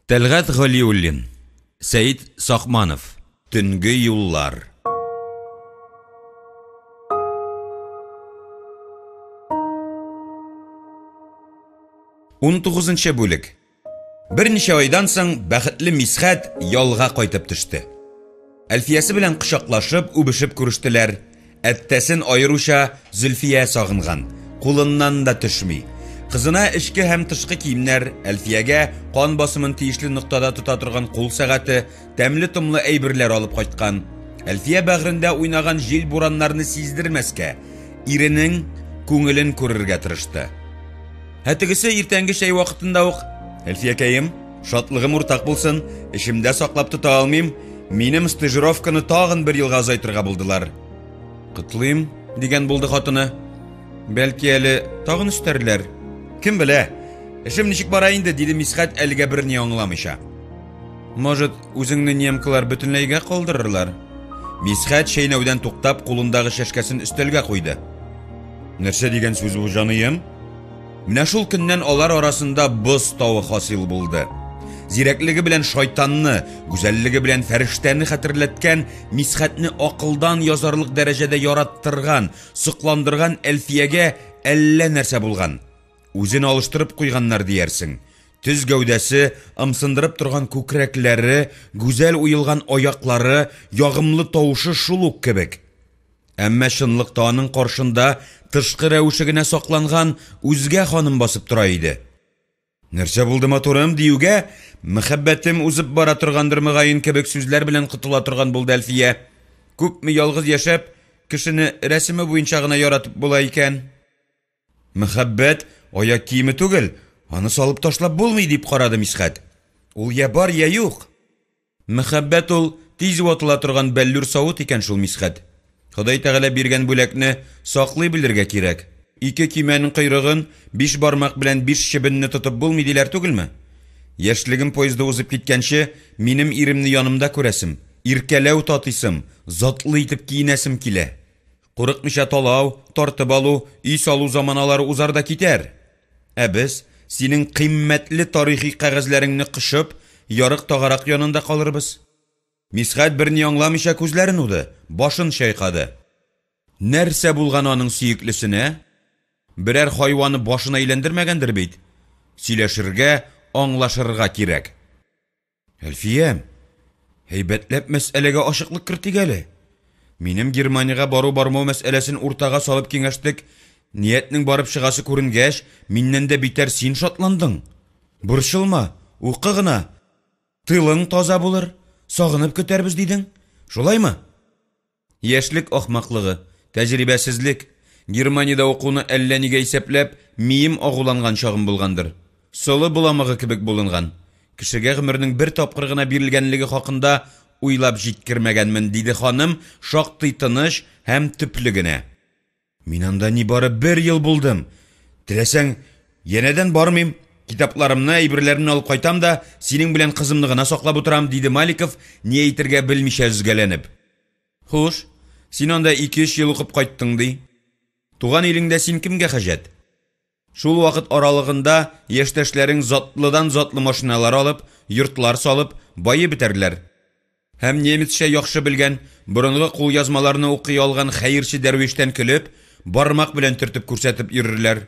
Тәлгат Галиуллин, Сәйит Сахманов, Төнге юллар. Он 19-нчы бүлек. Берничә айдан соң бәхетле Мисхәт ялга кайтып төште. Әлфиясе белән кочаклашып, үбешеп күрештеләр. Әттәсен айруша Зөлфия сагынган, кулыннан да төшми. Кызына эчке һәм тышкы киемнәр, Әлфиягә кан басымын тиешле ноктада тота торган кул сәгате, тәмле томлы әйберләр алып кайткан. Әлфия бәгърендә уйнаган җил бураннарны сиздермәскә, иренең күңелен күрергә тырышты. Хәтигесе иртәнге чәй вакытында ук: "Әлфиякәем, шатлыгым уртак булсын, эшемдә саклап тота алмыйм, минем стажировканы тагын бер елга озайтырга булдылар." "Кытлыйм" дигән булды хатыны. "Бәлки әле тагын үстәрләр. Кем белә? Эшем ничек бара инде", диде Мисхәт әлегә берни аңламыйча. "Может, үзеңне немкалар бөтенләйгә калдырырлар?" Мисхәт шәйнәүдән туктап, кулындагы шәшкәсен өстәлгә куйды. "Нәрсә дигән сүз бу, җаныем?" Менә шул көннән алар арасында боз тавы хасил булды. Зирәклеге белән шайтанны, гүзәллеге белән фәрештәне хәтерләткән, Мисхәтне акылдан язарлык дәрәҗәдә яраттырган, сокландырган Әлфиягә әллә нәрсә булган. Үзен алыштырып куйганнар диярсең. Төз гәүдәсе, ымсындырып торган күкрәкләре, гүзәл уелган аяклары, ягымлы тавышы шул ук кебек. Әмма чынлыкта аның каршында тышкы рәвеше генә сакланган үзгә ханым басып тора иде. "Нәрсә булды, матурым?" диюгә, "Мәхәббәтем узып бара торгандыр мөгаен" кебек сүзләр белән кытыла торган булды Әлфия. "Күпме ялгыз яшәп, кешене рәсеме буенча гына яратып була икән. Мәхәббәт аяк киеме түгел, аны салып ташлап булмый", дип карады Мисхәт. "Ул я бар, я юк. Мәхәббәт ул тиз ватыла торган бәллүр савыт икән шул, Мисхәт. Ходай Тәгалә биргән бүләкне саклый белергә кирәк. Ике кимәнең койрыгын 5 бармак белән 5 чебенне тотып булмый диләр түгелме? Яшьлегем поезда узып киткәнче, минем иремне янымда күрәсем, иркәләү татыйсым, затлы итеп киенәсем килә. Курыкмыйча талау, тартып алу, үй салу заманалары узарда китәр. Ә без синең кыйммәтле тарихи кәгазьләреңне кышып, ярык тагарак янында калырбыз." Мисхәт берни аңламыйча күзләрен уды, башын чайкады. Нәрсә булган аның сөеклесенә? Берәр хайваны башына әйләндермәгәндер бит. Сөйләшергә, аңлашырга кирәк. "Әлфия, һәйбәтләп мәсьәләгә ачыклык кертик әле. Минем Германиягә бару-бармау мәсьәләсен уртага салып киңәштек. Ниятнең барып чыгасы күренгәч, миннән дә битәр син шатландың. Борчылма, укы гына. Тылың таза булыр, сагынып көтәрбез дидең. Шулаймы?" Яшьлек ахмаклыгы, тәҗрибәсезлек. Германиядә укуны әллә нигә исәпләп, мием агуланган чагым булгандыр. Солы буламыгы кебек булынган. Кешегә гомернең бер тапкыр гына бирелгәнлеге хакында уйлап җиткермәгәнмен, диде ханым, шактый тыныч һәм төпле генә. "Мин анда нибары 1 ел булдым. Теләсәң, янәдән бармыйм. Китапларымны, әйберләрне алып кайтам да, синең белән кызымны гына саклап утырам", диде Маликов, ни әйтергә белмичә үзгәләнеп. "Хуш, син анда 2-3 ел укып кайттың ди. Туган илеңдә син кемгә хаҗәт? Шул вакыт аралыгында яшьтәшләрең затлыдан-затлы машиналар алып, йортлар салып, байы бетәрләр. Һәм немецчә яхшы белгән, борынгы кул язмаларны укый алган хәерче дәрвиштән көлеп, бармак белән төртеп күрсәтеп йөрерләр.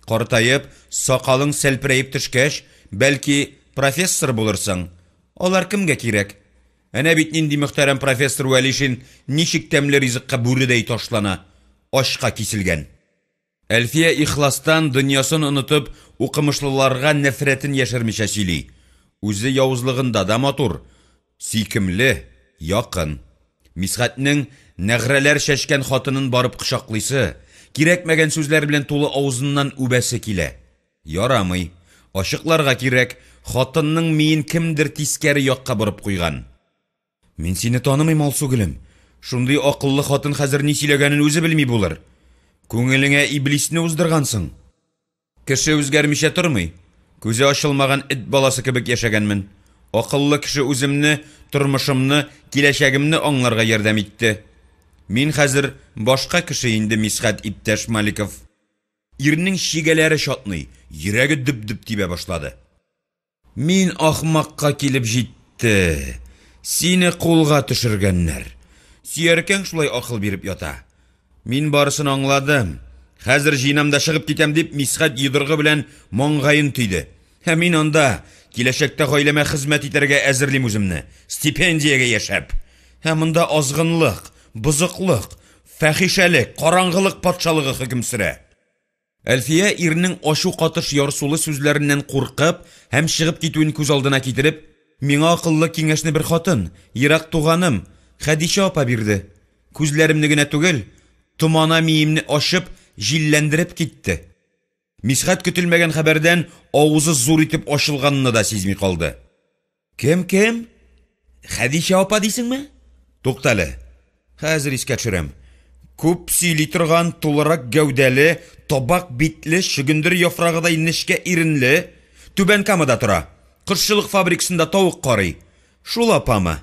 Картаеп, сакалың сәлпрәеп төшкәч, бәлки профессор булырсың. Алар кемгә кирәк? Әнә бит нинди мөхтәрәм профессор Вәлишин ничек тәмле ризыкка бүредәй ташлана, ашка киселгән." Әлфия ихластан дөньясын онытып, укымышлыларга нәфрәтен яшермичә сөйли. Үзе явызлыгында да матур, сөйкемле, якын. Мисхәтнең нәгърәләр шәшкән хатынын барып кочаклыйсы, кирәкмәгән сүзләр белән тулы авызыннан үбәсе килә. Ярамый, ачыкларга кирәк, хатынның миен кемдер тискәре якка борып куйган. "Мин сине танымыйм, Алсугылым. Шундый акыллы хатын хәзер ни сөйләгәнен үзе белми булыр. Күңелеңә иблисне уздыргансың. Кеше үзгәрмичә тормый. Күзе ачылмаган эт баласы кебек яшәгәнмен. Акыллы кеше үземне, тормышымны, киләчәгемне аңларга ярдәм итте. Мин хәзер башка кеше инде, Мисхәт иптәш Маликов." Ирнең шигәләре шатный, йөрәге дөп-дөп тибә башлады. Мин ахмакка килеп җитте. Сине кулга төшергәннәр. Сөяркәң шулай акыл биреп ята. Мин барысын аңладым. Хәзер җыйнамда чыгып китәм дип Мисхәт йодрыгы белән маңгаен түйде. Һәм мин анда киләчәктә гаиләмә хезмәт итәргә әзерлим үземне. Стипендиягә яшәп. Һәм монда азгынлык, бузыклык, фәхишәлек, караңгылык патшалыгы хөкем сөрә. Әлфия ирнең ашу катыш ярсулы сүзләреннән куркып һәм чыгып китүен күз алдына китереп, миңа акыллы киңәшне бер хатын, ерак туганым, Хәдичә апа бирде. Күзләремне генә түгел, томана миемне ашып, җилләндереп китте. Мисхәт көтелмәгән хәбәрдән авызы зур итеп ачылганны да сизми калды. Кем? Хәдичә апа дисеңме? Туктале. Хәзер искә төшерәм. Күп сөйли торган, тулырак гәүдәле, табак битле, шөгендер яфрагыдай нечкә иренле, Түбән Камада тора. Кыршылык фабрикасында тавык карый. Шул апамы?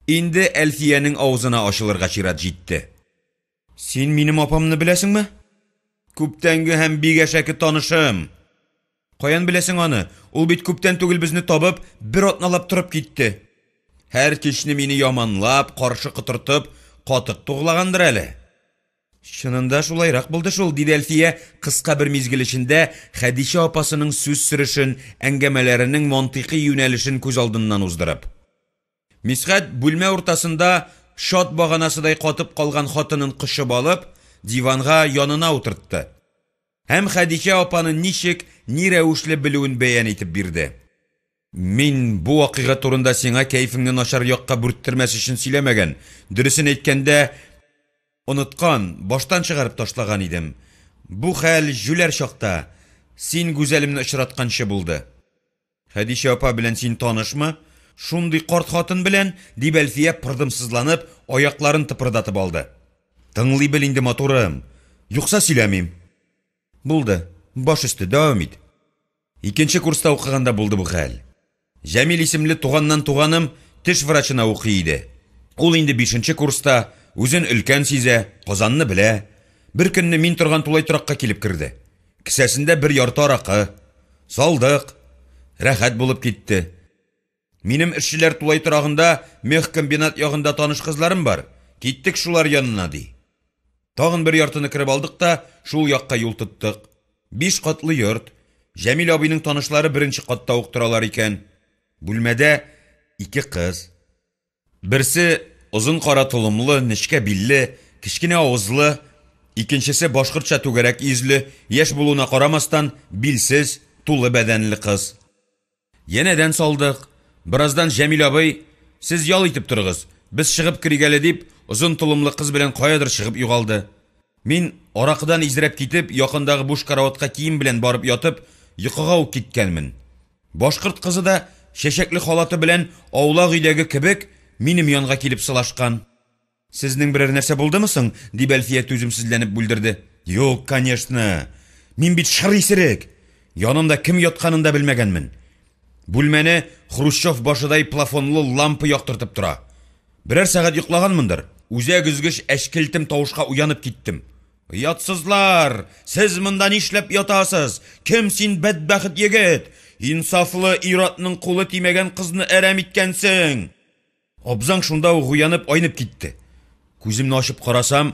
Инде Әлфиянең авызына ачылырга чират җитте. Син минем апамны беләсеңме? Күптәнге һәм бик әшәке танышым. Каян беләсең аны? Ул бит күптән түгел безне табып, бер атналап торып китте. Һәр кичне мине яманлап, каршы кытыртып, катык туглагандыр әле. Чынында шулайрак булды шул, диде Әлфия кыска бер мизгел эчендә Хәдичә апасының сүз сөрешен, әңгәмәләренең мантыйкый юнәлешен күз алдыннан уздырып. Мисхәт бүлмә уртасында шат баганасыдай катып калган хатынын кышып алып, диванга янына утыртты. Һәм Хәдичә апаны ничек, ни рәвешле белүен бәян итеп бирде. Мин бу вакыйга турында сиңа кәефеңне начар якка бүрттермәс өчен сөйләмәгән. Дөресен әйткәндә, оныткан, баштан чыгарып ташлаган идем. Бу хәл жүләр чакта син гүзәлемне очратканчы булды. Хәдичә апа белән син танышмы? Шундый карт хатын белән, дип Әлфия пырдымсызланып, аякларын тыпырдатып алды. Тыңлый бел инде матурым. Юкса сөйләмим. Булды. Баш өсте, дәвам ит. Икенче курста укыганда булды бу хәл. Җәмил исемле туганым теш врачына укый иде. Ул инде 5нче курста, үзен өлкән сизә, Казанны белә. Бер көнне мин торган тулай торакка килеп керде. Кисәсендә бер ярты аракы. Салдык. Рәхәт булып китте. Минем эшчеләр тулай торагында мехкомбинат ягында таныш кызларым бар. Киттек шулар янына ди. Тагын бер яртыны киреп алдык та, шул якка юл тоттык. 5 катлы йорт. Җәмил абыйның танышлары 1нче катта ук торалар икән. Бүлмәдә 2 кыз. Берсе озын кара толымлы, нечкә билле, кичкенә авызлы, икенчесе башкортча түгәрәк йөзле, яшь булуына карамастан билсез, тулы бәдәнле кыз. Янәдән салдык. Бираздан Җәмил абый, сез ял итеп торыгыз, без чыгып киргәле дип, озын толымлы кыз белән каядыр чыгып югалды. Мин аракыдан изрәп китеп, якындагы буш караватка кием белән барып ятып, йокыга ук киткәнмен. Башкорт кызы да шәшәкле халаты белән аулак өйдәге кебек минем янга килеп сылашкан. Сезнең берәр нәрсә булдымы соң? Дип Әлфия түземсезләнеп бүлдерде. Юк, конечно. Мин бит шыр исерек. Янымда кем ятканын да белмәгәнмен. Бүлмәне Хрущев башыдай плафонлы лампа яктыртып тора. Берәр сәгать йоклаганмындыр. Үзәк үзгеш әшкелтем тавышка уянып киттем. Ятсызлар, сез монда нишләп ятасыз? Кем син бәдбәхет егет? Инсафлы иратның кулы тимәгән кызны әрәм иткәнсең. Абзаң шунда ук уянып айнып китте. Күземне ачып карасам,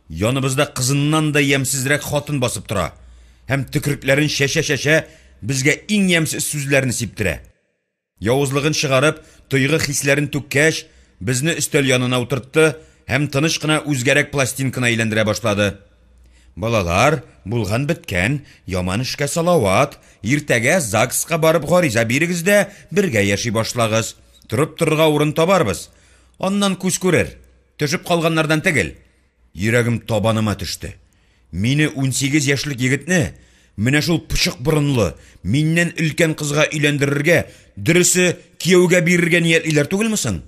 яныбызда кызыннан да ямсызрак хатын басып тора. Һәм төкрекләрен шәшә-шәшә безгә иң ямсыз сүзләрне сиптерә. Явызлыгын чыгарып, тойгы хисләрен түккәч, безне өстәл янына утыртты һәм тыныч кына үзгәрәк пластинканы әйләндерә башлады. Балалар, булган беткән, яман эшкә салават, иртәгә ЗАГСка барып гариза бирегез дә бергә яши башлагыз. Тұрып тұрырға урын табарбыз. Аннан күз күрер. Төшіп қалғаннардан тегел. Йөрәгем табаныма төште. Мине 18 яшьлек егетне, менә шул пышык борынлы, миннән өлкән кызга өйләндерергә, дөресе кияүгә бирергә ниятлиләр түгелме соң?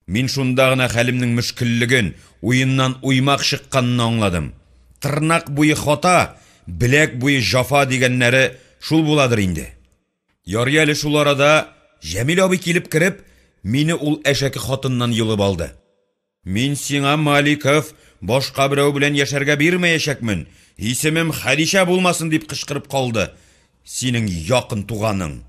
Мин шунда гына хәлемнең мөшкиллеген, уеннан уймак чыкканын аңладым. Тырнак буе хата, беләк буе җафа дигәннәре шул буладыр инде. Ярый әле шул арада Җәмил абый килеп кереп, мине ул әшәке хатыннан йылып алды. Мин сиңа, Маликов, башка берәү белән яшәргә бирмәячәкмен. Исемем Хәдичә булмасын дип кычкырып калды. Синең якын туганың.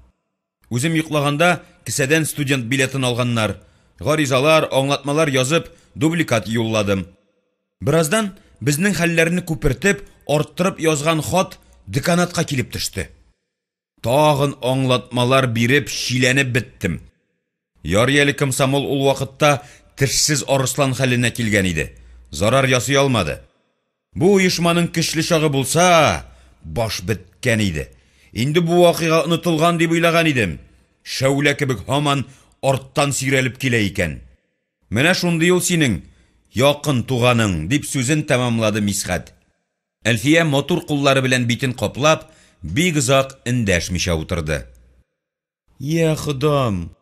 Үзем йоклаганда кисәдән студент билетын алганнар. Гаризалар, аңлатмалар язып, дубликат юлладым. Бираздан безнең хәлләрне күпертеп, арттырып язган хат деканатка килеп төште. Тагын аңлатмалар биреп, шиләнеп биттем. Ярыялы комсомол ул вакытта тешсез арыслан хәленә килгән иде. Зарар ясый алмады. Бу оешманың көчле чагы булса, баш биткән иде. Инде бу вакыйга онытылган дип уйлаган идем. Шәүлә кебек һаман арттан сирәлеп килә икән. Менә шундый ул синең якын туганың, дип сүзен тәмамлады Мисхәт. Әлфия мотор куллары белән битен каплап, бик озак эндәшмичә утырды. Я Худам,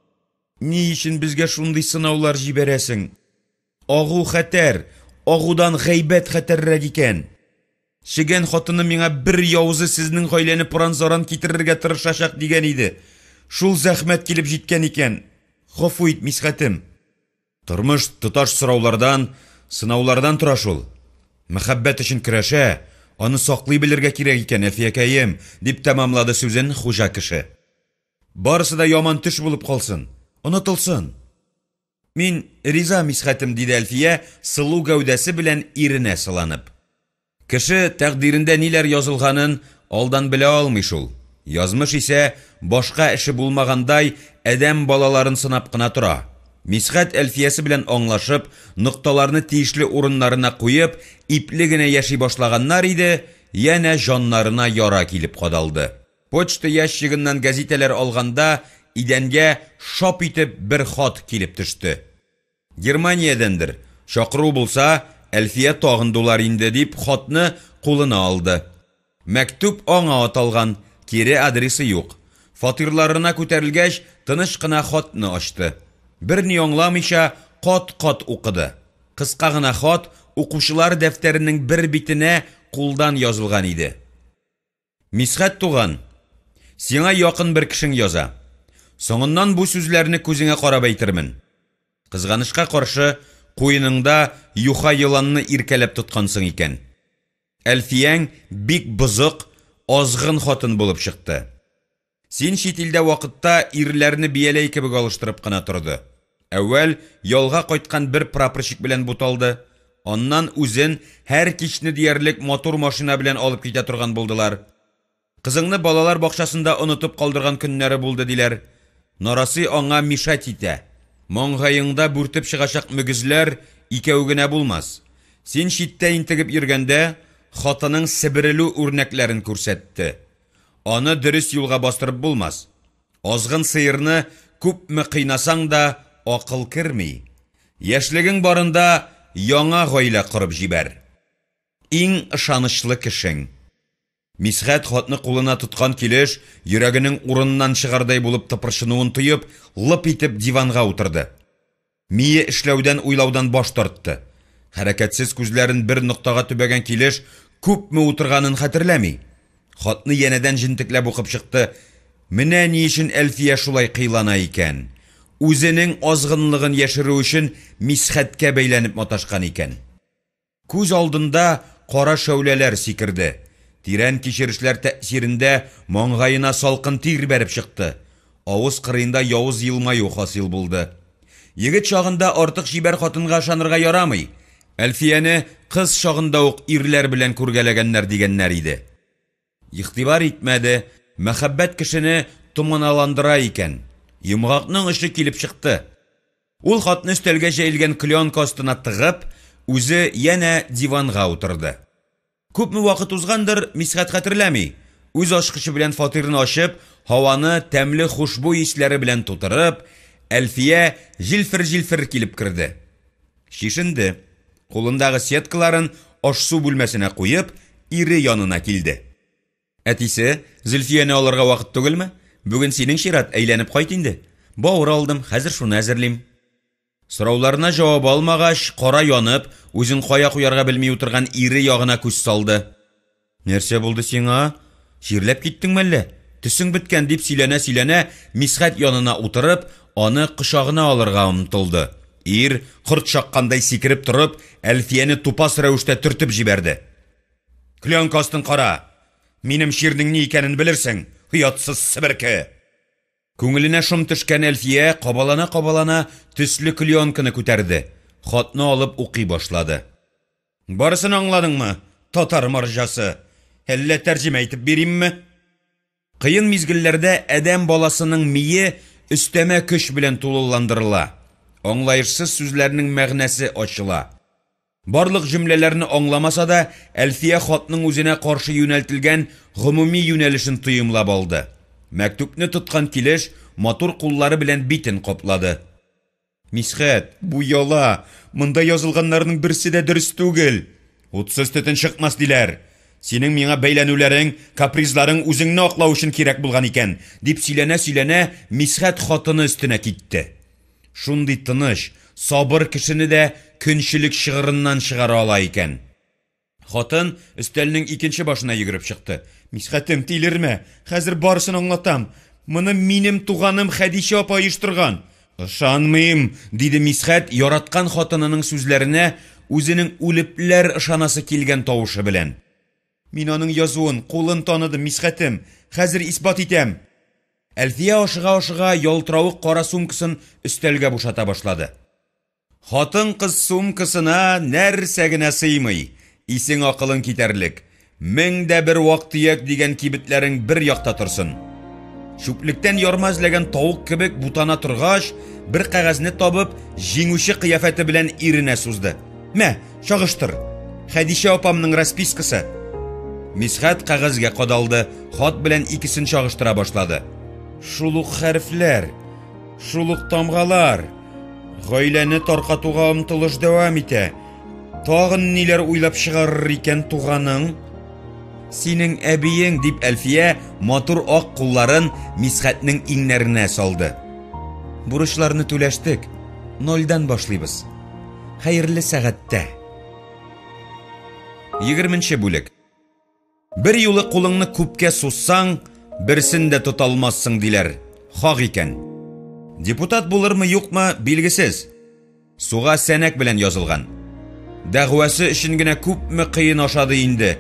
ни өчен безгә шундый сынаулар җибәрәсең? Агу хәтәр, агудан гайбәт хәтәррәк икән. Шигән хатыны миңа бер явызы сезнең гаиләне пранзаран китерергә тырышачак дигән иде. Шул зәхмәт килеп җиткән икән. Гафу ит, Мисхәтем. Тормыш тоташ сораулардан, сынаулардан тора шул. Мәхәббәт өчен көрәшә, аны саклый белергә кирәк икән, Әлфиякәем, дип тәмамлады сүзен хуҗа кеше. Барысы да яман төш булып калсын, онытылсын. Мин риза, Мисхәтем, диде Әлфия, сылу гәүдәсе белән иренә сыланып. Кеше тәкъдирендә ниләр язылганын алдан белә алмый шул. Язмыш исә башка эше булмагандай адәм балаларын сынап кына тора. Мисхәт Әлфиясе белән аңлашып, нокталарны тиешле урыннарына куеп, ипле генә яши башлаганнар иде, янә җаннарына яра килеп кадалды. Почта ящигыннан гәзитәләр алганда, идәнгә шап итеп бер хат килеп төште. Германиядәндер. Чакыру булса, Әлфия тагын долар инде дип хатны кулына алды. Мәктүп аңа аталган, кире адресы юк. Фатирларына күтәрелгәч, тыныч кына хатны ачты. Бер ни аңламыйча кат-кат укыды. Кыска гына хат укучылар дәфтәренең бер битенә кулдан язылган иде. Мисхәт туган, сиңа якын бер кешең яза. Соңыннан бу сүзләрне күзеңә карап әйтермен. Кызганышка каршы, куеныңда юха йыланны иркәләп тоткансың икән. Әлфияң бик бызык, азгын хатын булып чыкты. Син чит илдә вакытта ирләрне бияләй кебек алыштырып кына торды. Әүвәл ялга кайткан бер прапорщик белән буталды. Аннан үзен һәр кичне диярлек мотор машина белән алып китә торган булдылар. Кызыңны балалар бакчасында онытып калдырган көннәре булды диләр. Нарасы аңа мишат итә. Маңгайыңда бүртеп чыгачак мөгезләр икәү генә булмас. Син читтә интегеп йөргәндә, хатының сиберелү үрнәкләрен күрсәтте. Аны дөрес юлга бастырып булмас. Азгын сыерны күпме кыйнасаң да акыл керми. Яшьлегең барында яңа гаилә корып җибәр. Иң ышанычлы кешең. Мисхәт хатны кулына тоткан килеш, йөрәгенең урыннан чыгардай булып тыпырчынуын тоеп, лып итеп диванга утырды. Мие эшләүдән, уйлаудан баш тартты. Хәрәкәтсез күзләрен бер ноктага төбәгән килеш, күпме утырганын хәтерләми. Хатны янәдән җентекләп укып чыкты. Менә ни өчен Әлфия шулай кыйлана икән. Үзенең азгынлыгын яшерү өчен Мисхәткә бәйләнеп маташкан икән. Күз алдында кара шәүләләр сикерде. Тирән кичерешләр тәэсирендә маңгайына салкын тир бәреп чыкты. Авыз кырыенда явыз елмаю хасил булды. Егет чагында артык җибәр хатынга ышанырга ярамый. Әлфияне кыз чагында ук ирләр белән күргәләгәннәр дигәннәр иде. Игътибар итмәде, мәхәббәт кешене томаналандыра икән. Йомгакның эше килеп чыкты. Ул хатны өстәлгә җәелгән клеенка астына тыгып, үзе янә диванга утырды. Күпме вакыт узгандыр, Мисхәт хәтерләми. Үз ашкычы белән фатирын ачып, һаваны тәмле хушбуй исләре белән тутырып, Әлфия җилфер-җилфер килеп керде. Шишенде. Кулындагы сеткаларын аш-су бүлмәсенә куеп, ире янына килде. Әтисе, Зөлфияне алырга вакыт түгелме? Бүген синең чират, әйләнеп кайт инде. Бавыр алдым, хәзер шуны әзерлим. Сорауларына җавап алмагач, кара янып, үзен кая куярга белми утырган ире ягына күз салды. Нәрсә булды сиңа? Чирләп киттеңме әллә? Төсең биткән дип сөйләнә-сөйләнә, Мисхәт янына утырып, аны кочагына алырга омтылды. Ир, корт чаккандай сикереп торып, Әлфияне тупас рәвештә төртеп җибәрде. Клеенкасын кара. Минем чирнең ни икәнен белерсең, хыятсыз себерке. Күңеленә шом төшкән Әлфия кабалана төсле клеенканы күтәрде. Хатны алып укый башлады. Барысын аңладыңмы, татар маржасы? Әллә тәрҗемә итеп биримме? Кыен мизгелләрдә адәм баласының мие өстәмә көч белән тулыландырыла. Аңлаешсыз сүзләрнең мәгънәсе ачыла. Барлык җөмләләрне аңламаса да, Әлфия хатның үзенә каршы юнәлтелгән гомуми юнәлешен тыйымлап алды. Мәктүпне тоткан килеш матур куллары белән битен каплады. Мисхәт, бу яла, монда язылганнарның берсе дә дөрес түгел. Утсыз төтен чыкмас диләр. Синең миңа бәйләнүләрең, капризларың үзеңне аклау өчен кирәк булган икән, дип сөйләнә, Мисхәт хатыны өстенә китте. Шундый тыныч, сабыр кешене дә көнчелек шыгырыннан чыгара ала икән. Хатын өстәлнең икенче башына йөгереп чыкты. Мисхәтем, тилерме? Хәзер барысын аңлатам. Моны минем туганым Хәдичә апа оештырган. Ышанмыйм, диде Мисхәт яраткан хатынының сүзләренә үзенең үлепләр ышанасы килгән тавышы белән. Мин аның язуын, кулын таныдым, Мисхәтем. Хәзер исбат итәм. Әлфия ашыга ялтыравык кара сумкасын өстәлгә бушата башлады. Хатын кыз сумкасына нәрсә генә сыймый. Исең акылың китәрлек. 1001 вак-төяк дигән кибетләрең бер якта торсын. Шүплектән ярма эзләгән тавык кебек бутана торгач, бер кәгазьне табып, җиңүче кыяфәте белән иренә сузды. Мә, чагыштыр. Хәдичә апамның распискасы. Мисхәт кәгазьгә кадалды, хат белән икесен чагыштыра башлады. Шулук хәрефләр, шулук тамгалар. Гаиләне таркатуга омтылыш дәвам итә. Тагын ниләр уйлап чыгарыр икән туганың? Синең әбиең, дип Әлфия матур ак кулларын Мисхәтнең иңнәренә салды. Бурычларны түләштек, 0дан башлыйбыз. Хәерле сәгатьтә. 20нче бүлек. Бер юлы кулыңны күпкә суссаң, берсен дә тота алмассың диләр. Хак икән. Депутат булырмы юкмы билгесез. Суга сәнәк белән язылган. Дәгъвасы өчен генә күпме кыен ашады инде.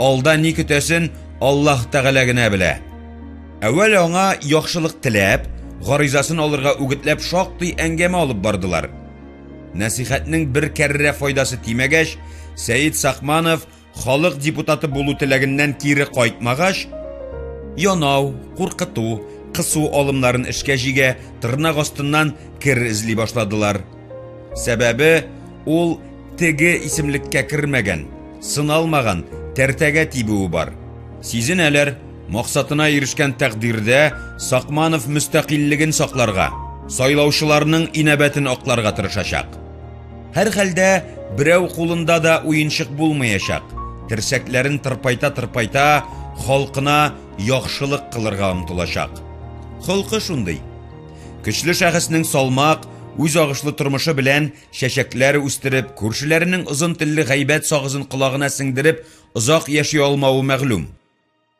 Алда ни көтәсен Аллаһ Тәгалә генә белә. Әүвәл аңа яхшылык теләп, гаризасын алырга үгетләп шактый әңгәмә алып бардылар. Насихәтнең бер кәррә файдасы тимәгәч, Сәйид Сахманов халык депутаты булу теләгеннән кире кайтмагач, янау, куркыту, кысу алымнарын эшкә җигә, тырнак астыннан кер эзли башладылар. Сәбәбе ул теге исемлеккә кермәгән, сыналмаган, тәртәгә тибүе бар. Сизенәләр, максатына ирешкән тәкъдирдә Сахманов мөстәкыйльлеген сакларга, сайлаучыларның инәбәтен акларга тырышачак. Һәр хәлдә берәү кулында да уенчык булмаячак. Терсәкләрен тырпайта, халкына яхшылык кылырга омтылачак. Халкы шундый. Көчле шәхеснең салмак, үз агышлы тормышы белән чәчәкләр үстереп, күршеләренең озын телле гайбәт сагызын колагына сеңдереп, озак яши алмавы мәгълүм.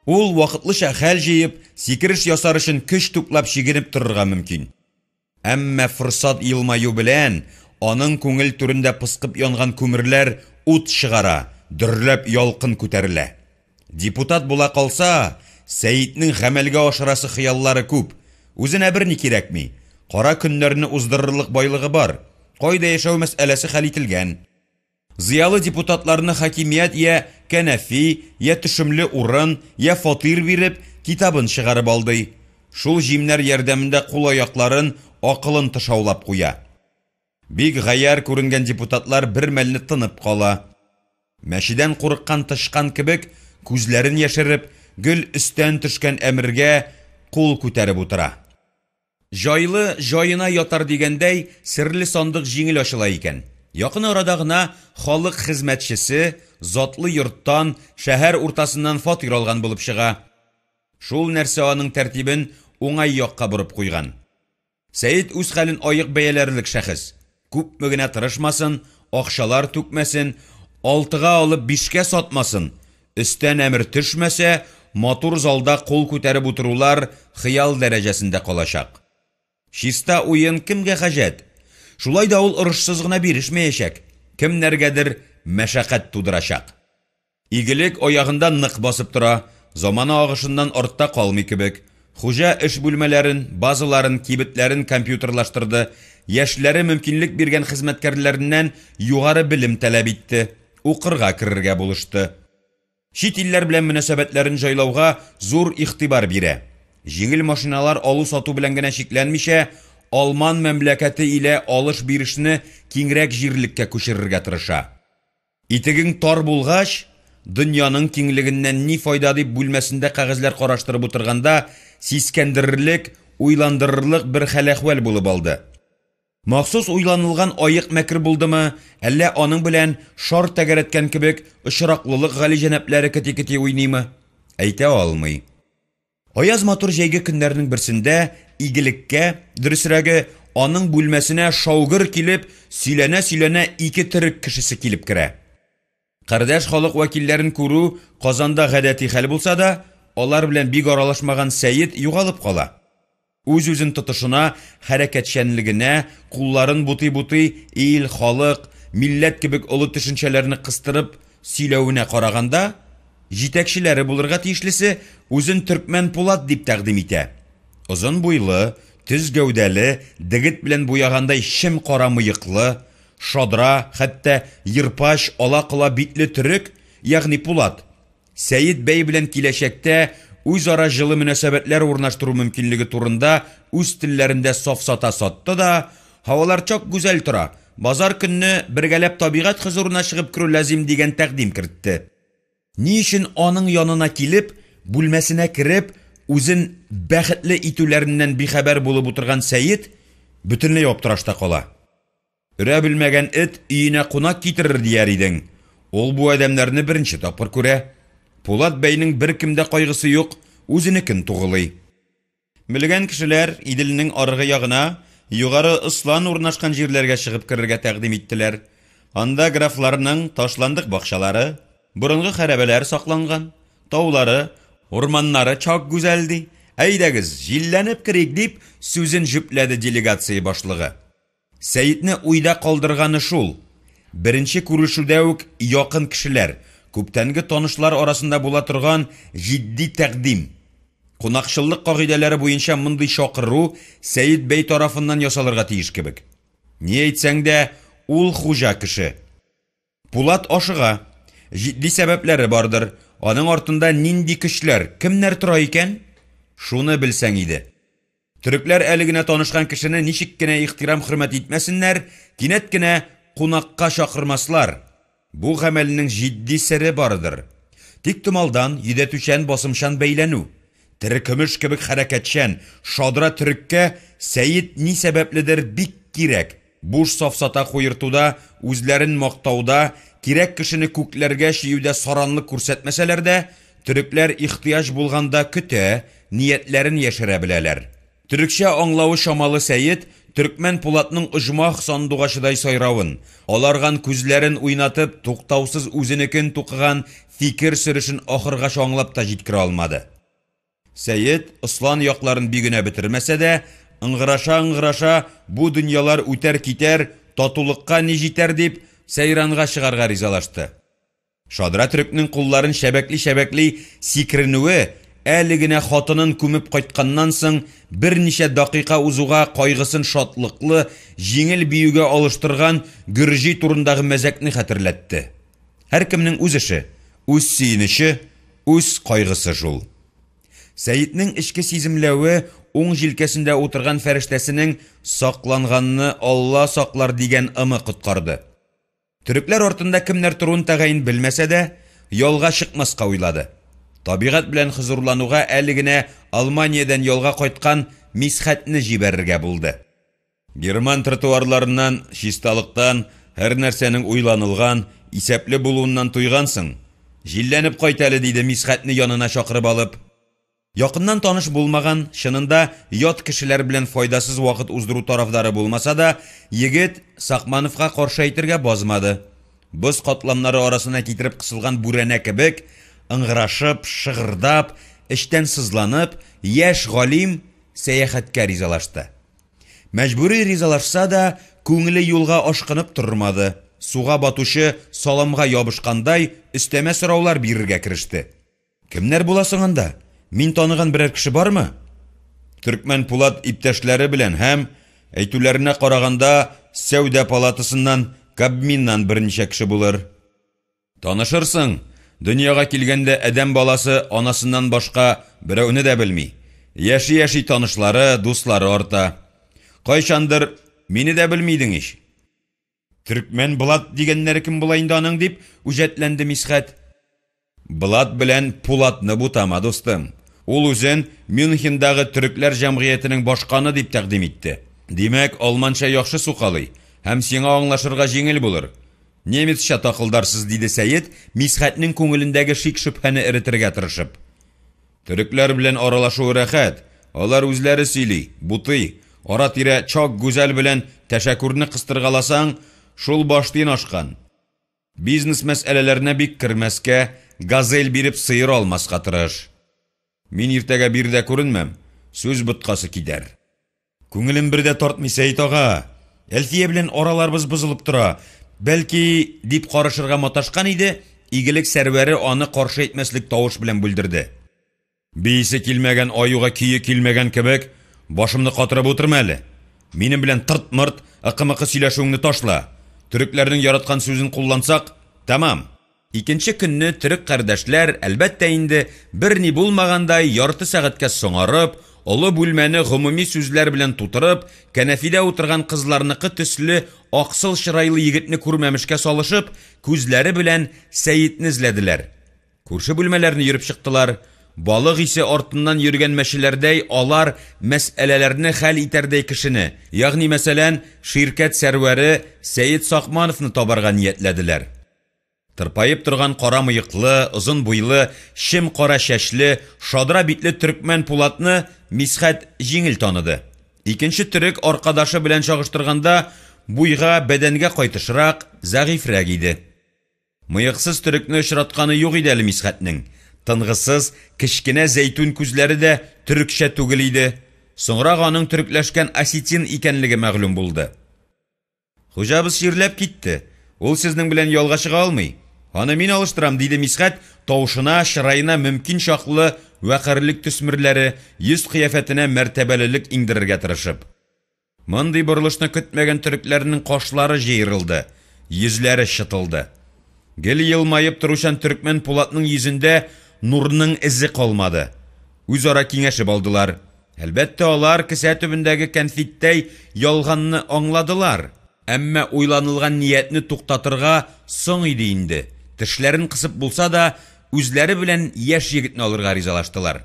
Ул вакытлыча хәл җыеп, сикереш ясар өчен көч туплап чигенеп торырга мөмкин. Әмма форсат илмаю белән аның күңел түрендә пыскып янган күмерләр ут чыгара, дөрләп ялкын күтәрелә. Депутат була калса, Сәйитнең гамәлгә ашырасы хыяллары күп. Үзенә берни кирәкми. Кара көннәрне уздырырлык байлыгы бар. Кайда яшәү мәсьәләсе хәл ителгән. Зиялы депутатларны хакимият я кәнәфи, я төшемле урын, я фатир биреп, китабын чыгарып алды. Шул җимнәр ярдәмендә кул-аякларын, акылын тышаулап куя. Бик гаяр күренгән депутатлар бер мәлне тынып кала. Мәшидән курыккан тышкан кебек, күзләрен яшереп, гөл өстән төшкән әмергә кул күтәреп утыра. Жайлы жайына ятар дигәндәй, серле сандык җиңел ачыла икән. Якын арада гына халык хезмәтчесе затлы йорттан, шәһәр уртасыннан фатир алган булып чыга. Шул нәрсә аның тәртибен уңай якка бурып куйган. Сәйид үз хәлен аек бәяләрлек шәхес. Күпме генә тырышмасын, акчалар түкмәсен, 6-га алып 5-кә сатмасын. Өстән әмер төшмәсә, матур залда кул күтәреп утырулар хыял дәрәҗәсендә калачак. Чиста уен кемгә хаҗәт? Шулай да ул орышсыз гына бирешмәячәк. Кемнәргәдер мәшәкать тудырачак. Игелек аягында нык басып тора, замана агышыннан артта калмый кебек. Хуҗа эш бүлмәләрен, базаларын, кибетләрен компьютерлаштырды, яшьләре мөмкинлек биргән хезмәткәрләреннән югары белем таләп итте, укырга керергә булышты. Чит илләр белән мөнәсәбәтләрен җайлауга зур игътибар бирә. Җиңел машиналар алу-сату белән генә шикләнмичә, Алман мәмләкәте илә алыш-бирешне киңрәк җирлеккә күчерергә тырыша. Итегең тар булгач, дөньяның киңлегеннән ни файда дип бүлмәсендә кәгазьләр караштырып утырганда, сискәндерерлек, уйландырырлык бер хәл-әхвәл булып алды. Махсус уйланылган аек мәкер булдымы, әллә аның белән шар тәгәрәткән кебек очраклылык гали җәнәпләре кити-кити уйныймы? Әйтә алмый. Аяз матур җәйге көннәрнең берсендә игелеккә, дөресрәге, аның бүлмәсенә шаугыр килеп, сөйләнә-сөйләнә ике төрек кешесе килеп керә. Кардәш халык вәкилләрен күрү Казанда гадәти хәл булса да, алар белән бик аралашмаган Сәйид югалып кала. Үз-үзен тотышына, хәрәкәтчәнлегенә, кулларын бутый-бутый, ил, халык, милләт кебек олы төшенчәләрне кыстырып сөйләвенә караганда, җитәкчеләре булырга тиешлесе үзен Төркмән Пулат дип тәкъдим итә. Озын буйлы, төз гәүдәле, дигет белән буягандай шем кара мыеклы, шадра, хәтта йырпаш, ала-кыла битле төрек, ягъни Пулат, Сәйид бәй белән киләчәктә үзара җылы мөнәсәбәтләр урнаштыру мөмкинлеге турында үз телләрендә сафсата сатты да, һавалар чак гүзәл тора, базар көнне бергәләп табигать хозурына чыгып керү лазим дигән тәкъдим кертте. Ни өчен аның янына килеп, бүлмәсенә кереп, үзен бәхетле итүләреннән бихәбәр булып утырган Сәйид бөтенләй аптырашта кала. Өрә белмәгән эт өенә кунак китерер дияр идең. Ул бу адәмнәрне беренче тапкыр күрә. Пулат бәйнең бер кемдә кайгысы юк, үзенекен тугылый. Белгән кешеләр Иделнең аргы ягына, югары Ыслан урнашкан җирләргә чыгып керергә тәкъдим иттеләр. Анда графларның ташландык бакчалары, борынгы хәрабәләр сакланган, таулары, урманнары чак гүзәлди. Әйдәгез, җилләнеп керик дип сүзен җөпләде делегация башлыгы. Сәйидне уйда калдырганы шул. Беренче күрешүдә үк якын кешеләр, күптәнге танышлар арасында була торган җитди тәкъдим. Кунакчыллык кагыйдәләре буенча мондый чакыру Сәйид бәй тарафыннан ясалырга тиеш кебек. Ни әйтсәң дә, ул хуҗа кеше. Пулат ашыга. Җитди сәбәпләре бардыр. Аның артында нинди көчләр, кемнәр тора икән? Шуны белсәң иде. Төрекләр әле генә танышкан кешене ничек кенә ихтирам хөрмәт итмәсеннәр, кинәт кенә кунакка чакырмаслар. Бу гамәлнең җитди сере бардыр. Тик томалдан йөдәтүчән басымчан бәйләнү. Тере көмеш кебек хәрәкәтчән, шадра төреккә Сәйид ни сәбәпледер бик кирәк. Буш сафсата куертуда, үзләрен мактауда, кирәк кешене күкләргә шиюдә саранлык күрсәтмәсәләр дә, төрекләр ихтыяҗ булганда көтә, ниятләрен яшерә беләләр. Төрекчә аңлавы шамалы Сәйид Төркмән Пулатның оҗмах сандугачыдай сайравын, аларган күзләрен уйнатып, туктаусыз үзенекен тукыган фикер сөрешен ахырга аңлап та җиткерә алмады. Сәйид Ыслан якларын бигенә бетермәсә дә, ыңгыраша-ыңгыраша бу дөньялар үтәр китәр, татулыкка ни җитәр дип сәйранга чыгарга ризалашты. Шадра төрекнең кулларын шәбәкли-шәбәкли сикренүе әле генә хатынын күмеп кайтканнан соң берничә дакыйка узуга кайгысын шатлыклы, җиңел биюгә алыштырган Гөрҗи турындагы мәзәкне хәтерләтте. Һәркемнең үз эше, үз сөенече, үз кайгысы шул. Сәйиднең эчке сиземләве уң җилкәсендә утырган фәрештәсенең сакланганны Алла саклар дигән ымы коткарды. Төрекләр артында кемнәр торуын тәгаен белмәсә дә, ялга чыкмаска уйлады. Табигать белән хозурлануга әле генә Алманиядән ялга кайткан Мисхәтне җибәрергә булды. Герман тротуарларыннан, чисталыктан, һәр нәрсәнең уйланылган, исәпле булуыннан туйгансың. Җилләнеп кайт әле диде Мисхәтне янына чакырып алып. Якыннан таныш булмаган, чынында ят кешеләр белән файдасыз вакыт уздыру тарафдары булмаса да, егет Сакмановка каршы әйтергә базмады. Боз катламнары арасына китереп кысылган бүрәнә кебек, ыңгырашып, шыгырдап, эчтән сызланып, яшь галим сәяхәткә ризалашты. Мәҗбүри ризалашса да, күңеле юлга ашкынып тормады. Суга батучы саламга ябышкандай өстәмә сораулар бирергә кереште. Кемнәр буласың анда? Мин таныган берәр кеше бармы? Түркмен Пулат иптәшләре белән һәм әйтүләренә караганда Сәүдә палатасыннан, Кабминнан берничә кеше булыр. Танышырсың, дөньяга килгәндә адәм баласы анасыннан башка берәүне дә белми. Яши танышлары, дуслары арта. Кайчандыр мине дә белмидең ич. Түркмен Булат дигәннәре кем була инде аның дип үҗәтләнде Мисхәт. Булат белән Пулатны бутама, достым. Ул үзен Мюнхендагы төрекләр җәмгыятенең башканы дип тәкъдим итте. Димәк, алманча яхшы сукалый һәм сиңа аңлашырга җиңел булыр. Немецчә такылдарсыз, диде Сәйет, Мисхәтнең күңелендәге шик-шөбһәне эретергә тырышып. Төрекләр белән аралашу рәхәт. Алар үзләре сөйли, бутый. Ара-тирә чак гүзәл белән тәшәккүрне кыстыргаласаң, шул баштын ашкан. Бизнес мәсьәләләренә бик кермәскә, газель биреп сыйыр алмаска тырыш. Мин иртәгә бирдә күренмәм, сүз боткасы кидәр. Күңелем бердә тартмый, Сәйет ага. Әлфия белән араларыбыз бозылып тора. Бәлки, дип карашырга маташкан иде, игелек сәрвәре аны каршы әйтмәслек тавыш белән бүлдерде. Бейсе килмәгән аюга кие килмәгән кебек, башымны катырып утырма әле. Минем белән тырт-мырт, ыкы-мыкы сөйләшүеңне ташла. Төрекләрнең яраткан сүзен куллансак, тамам. Икенче көнне төрек кардәшләр, әлбәттә инде, берни булмагандай ярты сәгатькә соңарып, олы бүлмәне гомуми сүзләр белән тутырып, кәнәфидә утырган кызларныкы төсле аксыл чырайлы егетне күрмәмешкә салышып, күзләре белән Сәйетне эзләделәр. Күрше бүлмәләрне йөреп чыктылар. Балык исе артыннан йөргән мәшеләрдәй алар мәсьәләләрне хәл итәрдәй кешене, ягъни мәсәлән, ширкәт сәрвәре Сәйет Сакмановны табарга ниятләделәр. Тырпайып торган кара мыеклы, озын буйлы, шем кара чәчле, шадра битле Түркмен Пулатны Мисхәт җиңел таныды. Икенче төрек аркадашы белән чагыштырганда буйга, бәдәнгә кайтышрак, зәгыйфрәк иде. Мыексыз төрекне очратканы юк иде әле Мисхәтнең. Тынгысыз, кечкенә зәйтүн күзләре дә төрекчә түгел иде. Соңрак аның төрекләшкән осетин икәнлеге мәгълүм булды. Хуҗабыз ширләп китте. Ул сезнең белән ялга чыга алмый. Аны мин алыштырам, диде Мисхәт, тавышына, чырайына мөмкин чаклы вәкарлек төсмерләре, йөз кыяфәтенә мәртәбәлелек иңдерергә тырышып. Мондый борылышны көтмәгән төрекләрнең кашлары җыерылды, йөзләре чытылды. Гел елмаеп торучан Түркмен Пулатның йөзендә нурның эзе калмады. Үзара киңәшеп алдылар. Әлбәттә, алар кесә төбендәге кәнфиттәй ялганны аңладылар. Әмма уйланылган ниятне туктатырга соң иде инде. Тешләрен кысып булса да, үзләре белән яшь егетне алырга ризалаштылар.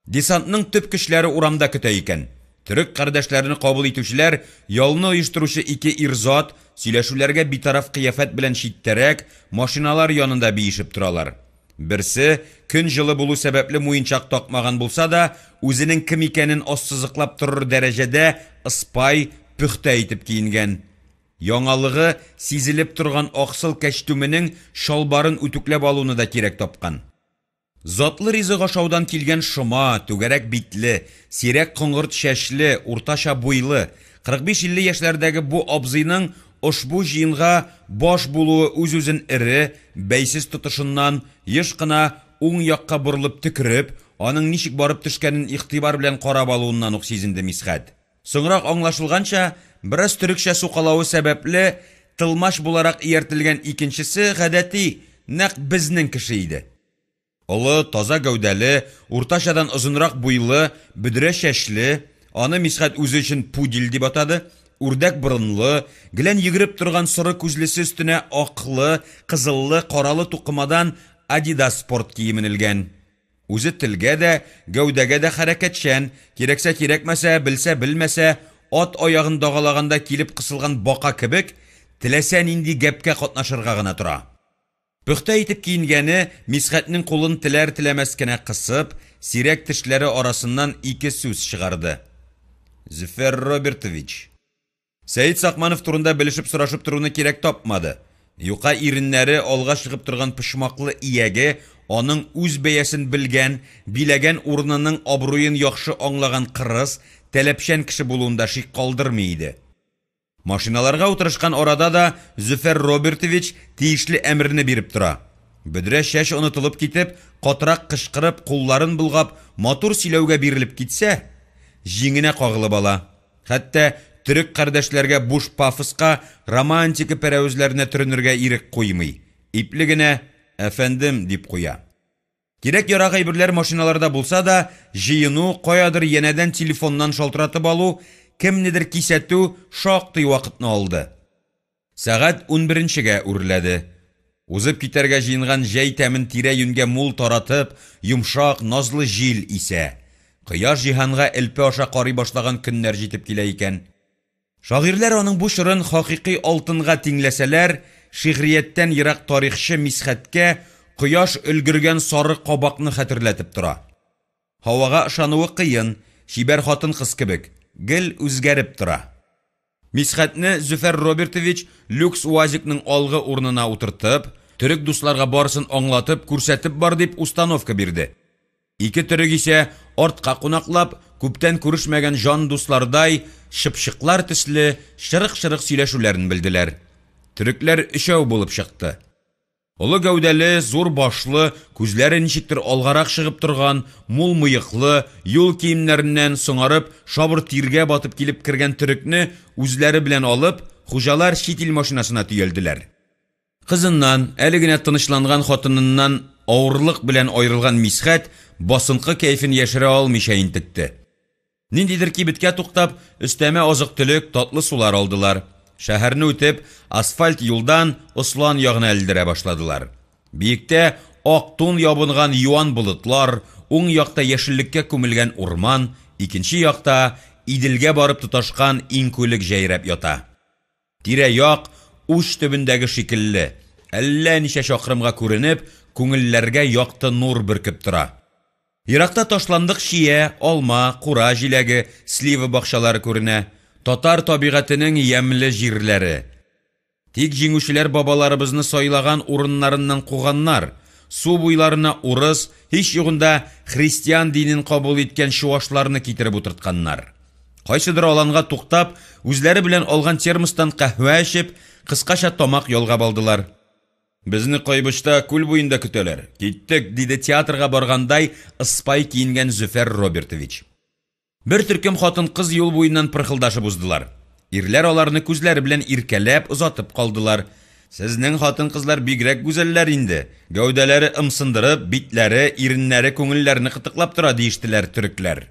Десантның төп кешеләре урамда көтә икән. Төрек кардәшләрне кабул итүчеләр, ялны оештыручы ике ирзат, сөйләшүләргә битараф кыяфәт белән читтәрәк, машиналар янында биешеп торалар. Берсе, көн җылы булу сәбәпле муенчак такмаган булса да, үзенең кем икәнен ассызыклап торыр дәрәҗәдә ыспай, пөхтә итеп киенгән. Яңалыгы сизелеп торган аксыл кәчтүменең шалбарын үтүкләп алуны да кирәк тапкан. Затлы ризык ашаудан килгән шома, түгәрәк битле, сирәк коңгырт чәчле, уртача буйлы, 45-50 яшьләрдәге бу абзыйның ошбу җыенга баш булуы үз-үзен эре, бәйсез тотышыннан еш кына уң якка борылып төкереп, аның ничек барып төшкәнен игътибар белән карап алуыннан ук сизенде Мисхәт. Соңрак аңлашылганча, бераз төрекчә сукалавы сәбәпле тылмаш буларак ияртелгән икенчесе гадәти, нәкъ безнең кеше иде. Олы, таза гәүдәле, уртачадан озынрак буйлы, бөдрә чәчле, аны Мисхәт үзе өчен пудель дип атады, үрдәк борынлы, гелән йөгереп торган соры күзлесе өстенә аклы, кызыллы, каралы тукымадан Adidas спорт киемен элгән. Үзе телгә дә, гәүдәгә дә хәрәкәтчән, кирәксә кирәкмәсә, белсә белмәсә, ат аягын дагалаганда килеп кысылган бака кебек, теләсә нинди гәпкә катнашырга гына тора. Пөхтә итеп киенгәне Мисхәтнең кулын теләр-теләмәс кенә кысып, сирәк тешләре арасыннан ике сүз чыгарды. Зөфәр Робертович. Сәйет Сакманов турында белешеп сорашып торуны кирәк тапмады. Юка иреннәре алга чыгып торган пышмаклы ияге, аның үз бәясен белгән, биләгән урынының абруен яхшы аңлаган кырыс, тәләпчән кеше булуында шик калдырмый иде. Машиналарга утырышкан арада да Зөфәр Робертович тиешле әмерне биреп тора. Бөдрә чәч онытылып китеп, катырак кычкырып, кулларын булгап, матур сөйләүгә бирелеп китсә, жиңенә кагылып ала. Хәтта төрек кардәшләргә буш пафоска, романтика пәрәүзләренә төренергә ирек куймый. Ипле генә «Әфәндем» дип куя. Кирәк ярак әйберләр машиналарда булса да, җыену, каядыр янәдән телефоннан шалтыратып алу, кемнедер кисәтү шактый вакытны алды. Сәгать 11-гә үрләде. Узып китәргә җыенган җәй тәмен тирә-юньгә мул таратып, йомшак, назлы җил исә. Кояш җиһанга элпе аша карый башлаган көннәр җитеп килә икән. Шагыйрьләр аның бу шырын хакыйкый алтынга тиңләсәләр, шигърияттән ерак тарихчы Мисхәткә кояш өлгергән сары кабакны хәтерләтеп тора. Һавага ышануы кыен, шибәр хатын кыз кебек, гел үзгәреп тора. Мисхәтне Зөфәр Робертович люкс УАЗикның алгы урынына утыртып, төрек дусларга барысын аңлатып, күрсәтеп бар дип установка бирде. Ике төрек исә артка кунаклап, күптән күрешмәгән жан дуслардай, шыпшыклар төсле шырык-шырык сөйләшүләрен белделәр. Төрекләр өчәү булып чыкты. Олы гәүдәле, зур башлы, күзләре ничектер алгарак чыгып торган, мул мыеклы, юл киемнәреннән соңарып, шабыр тиргә батып килеп кергән төрекне үзләре белән алып, хуҗалар чит ил машинасына төялделәр. Кызыннан, әле генә тынычланган хатыныннан авырлык белән аерылган Мисхәт басынкы кәйфен яшерә алмыйча интекте. Ниндидер кибеткә туктап, өстәмә азык-төлек, татлы сулар алдылар. Шәһәрне үтеп, асфальт юлдан Ослан ягына элдерә башладылар. Биектә ак тун ябынган юан болытлар, уң якта яшеллеккә күмелгән урман, икенче якта Иделгә барып тоташкан инкүлек җәйрәп ята. Тирә-як уч төбендәге шикелле, әллә ничә чакрымга күренеп, күңелләргә якты нур бөркеп тора. Еракта ташландык шия, алма, кура җиләге, слива бакчалары күренә. Татар табигатының ямлы җирләре. Тик җиңүчеләр бабаларыбызны сайлаган урыннарыннан куганнар, су буйларына урыс, һич югында христиан динен кабул иткән шуашларны китереп утыртканнар. Кайсыдыр аланга туктап, үзләре белән алган термостан каһвә эчеп, кыскача тамак ялгап алдылар. Безне Кайбышта күл буенда көтәләр. Киттек, диде театрга баргандай ыспай киенгән Зөфәр Робертович. Бер төркем хатын кыз юл буеннан пырхылдашып уздылар. Ирләр аларны күзләре белән иркәләп озатып калдылар. Сезнең хатын кызлар бигрәк гүзәлләр инде. Гәүдәләре ымсындырып, битләре, иреннәре күңелләрне кытыклап тора диештеләр төрекләр.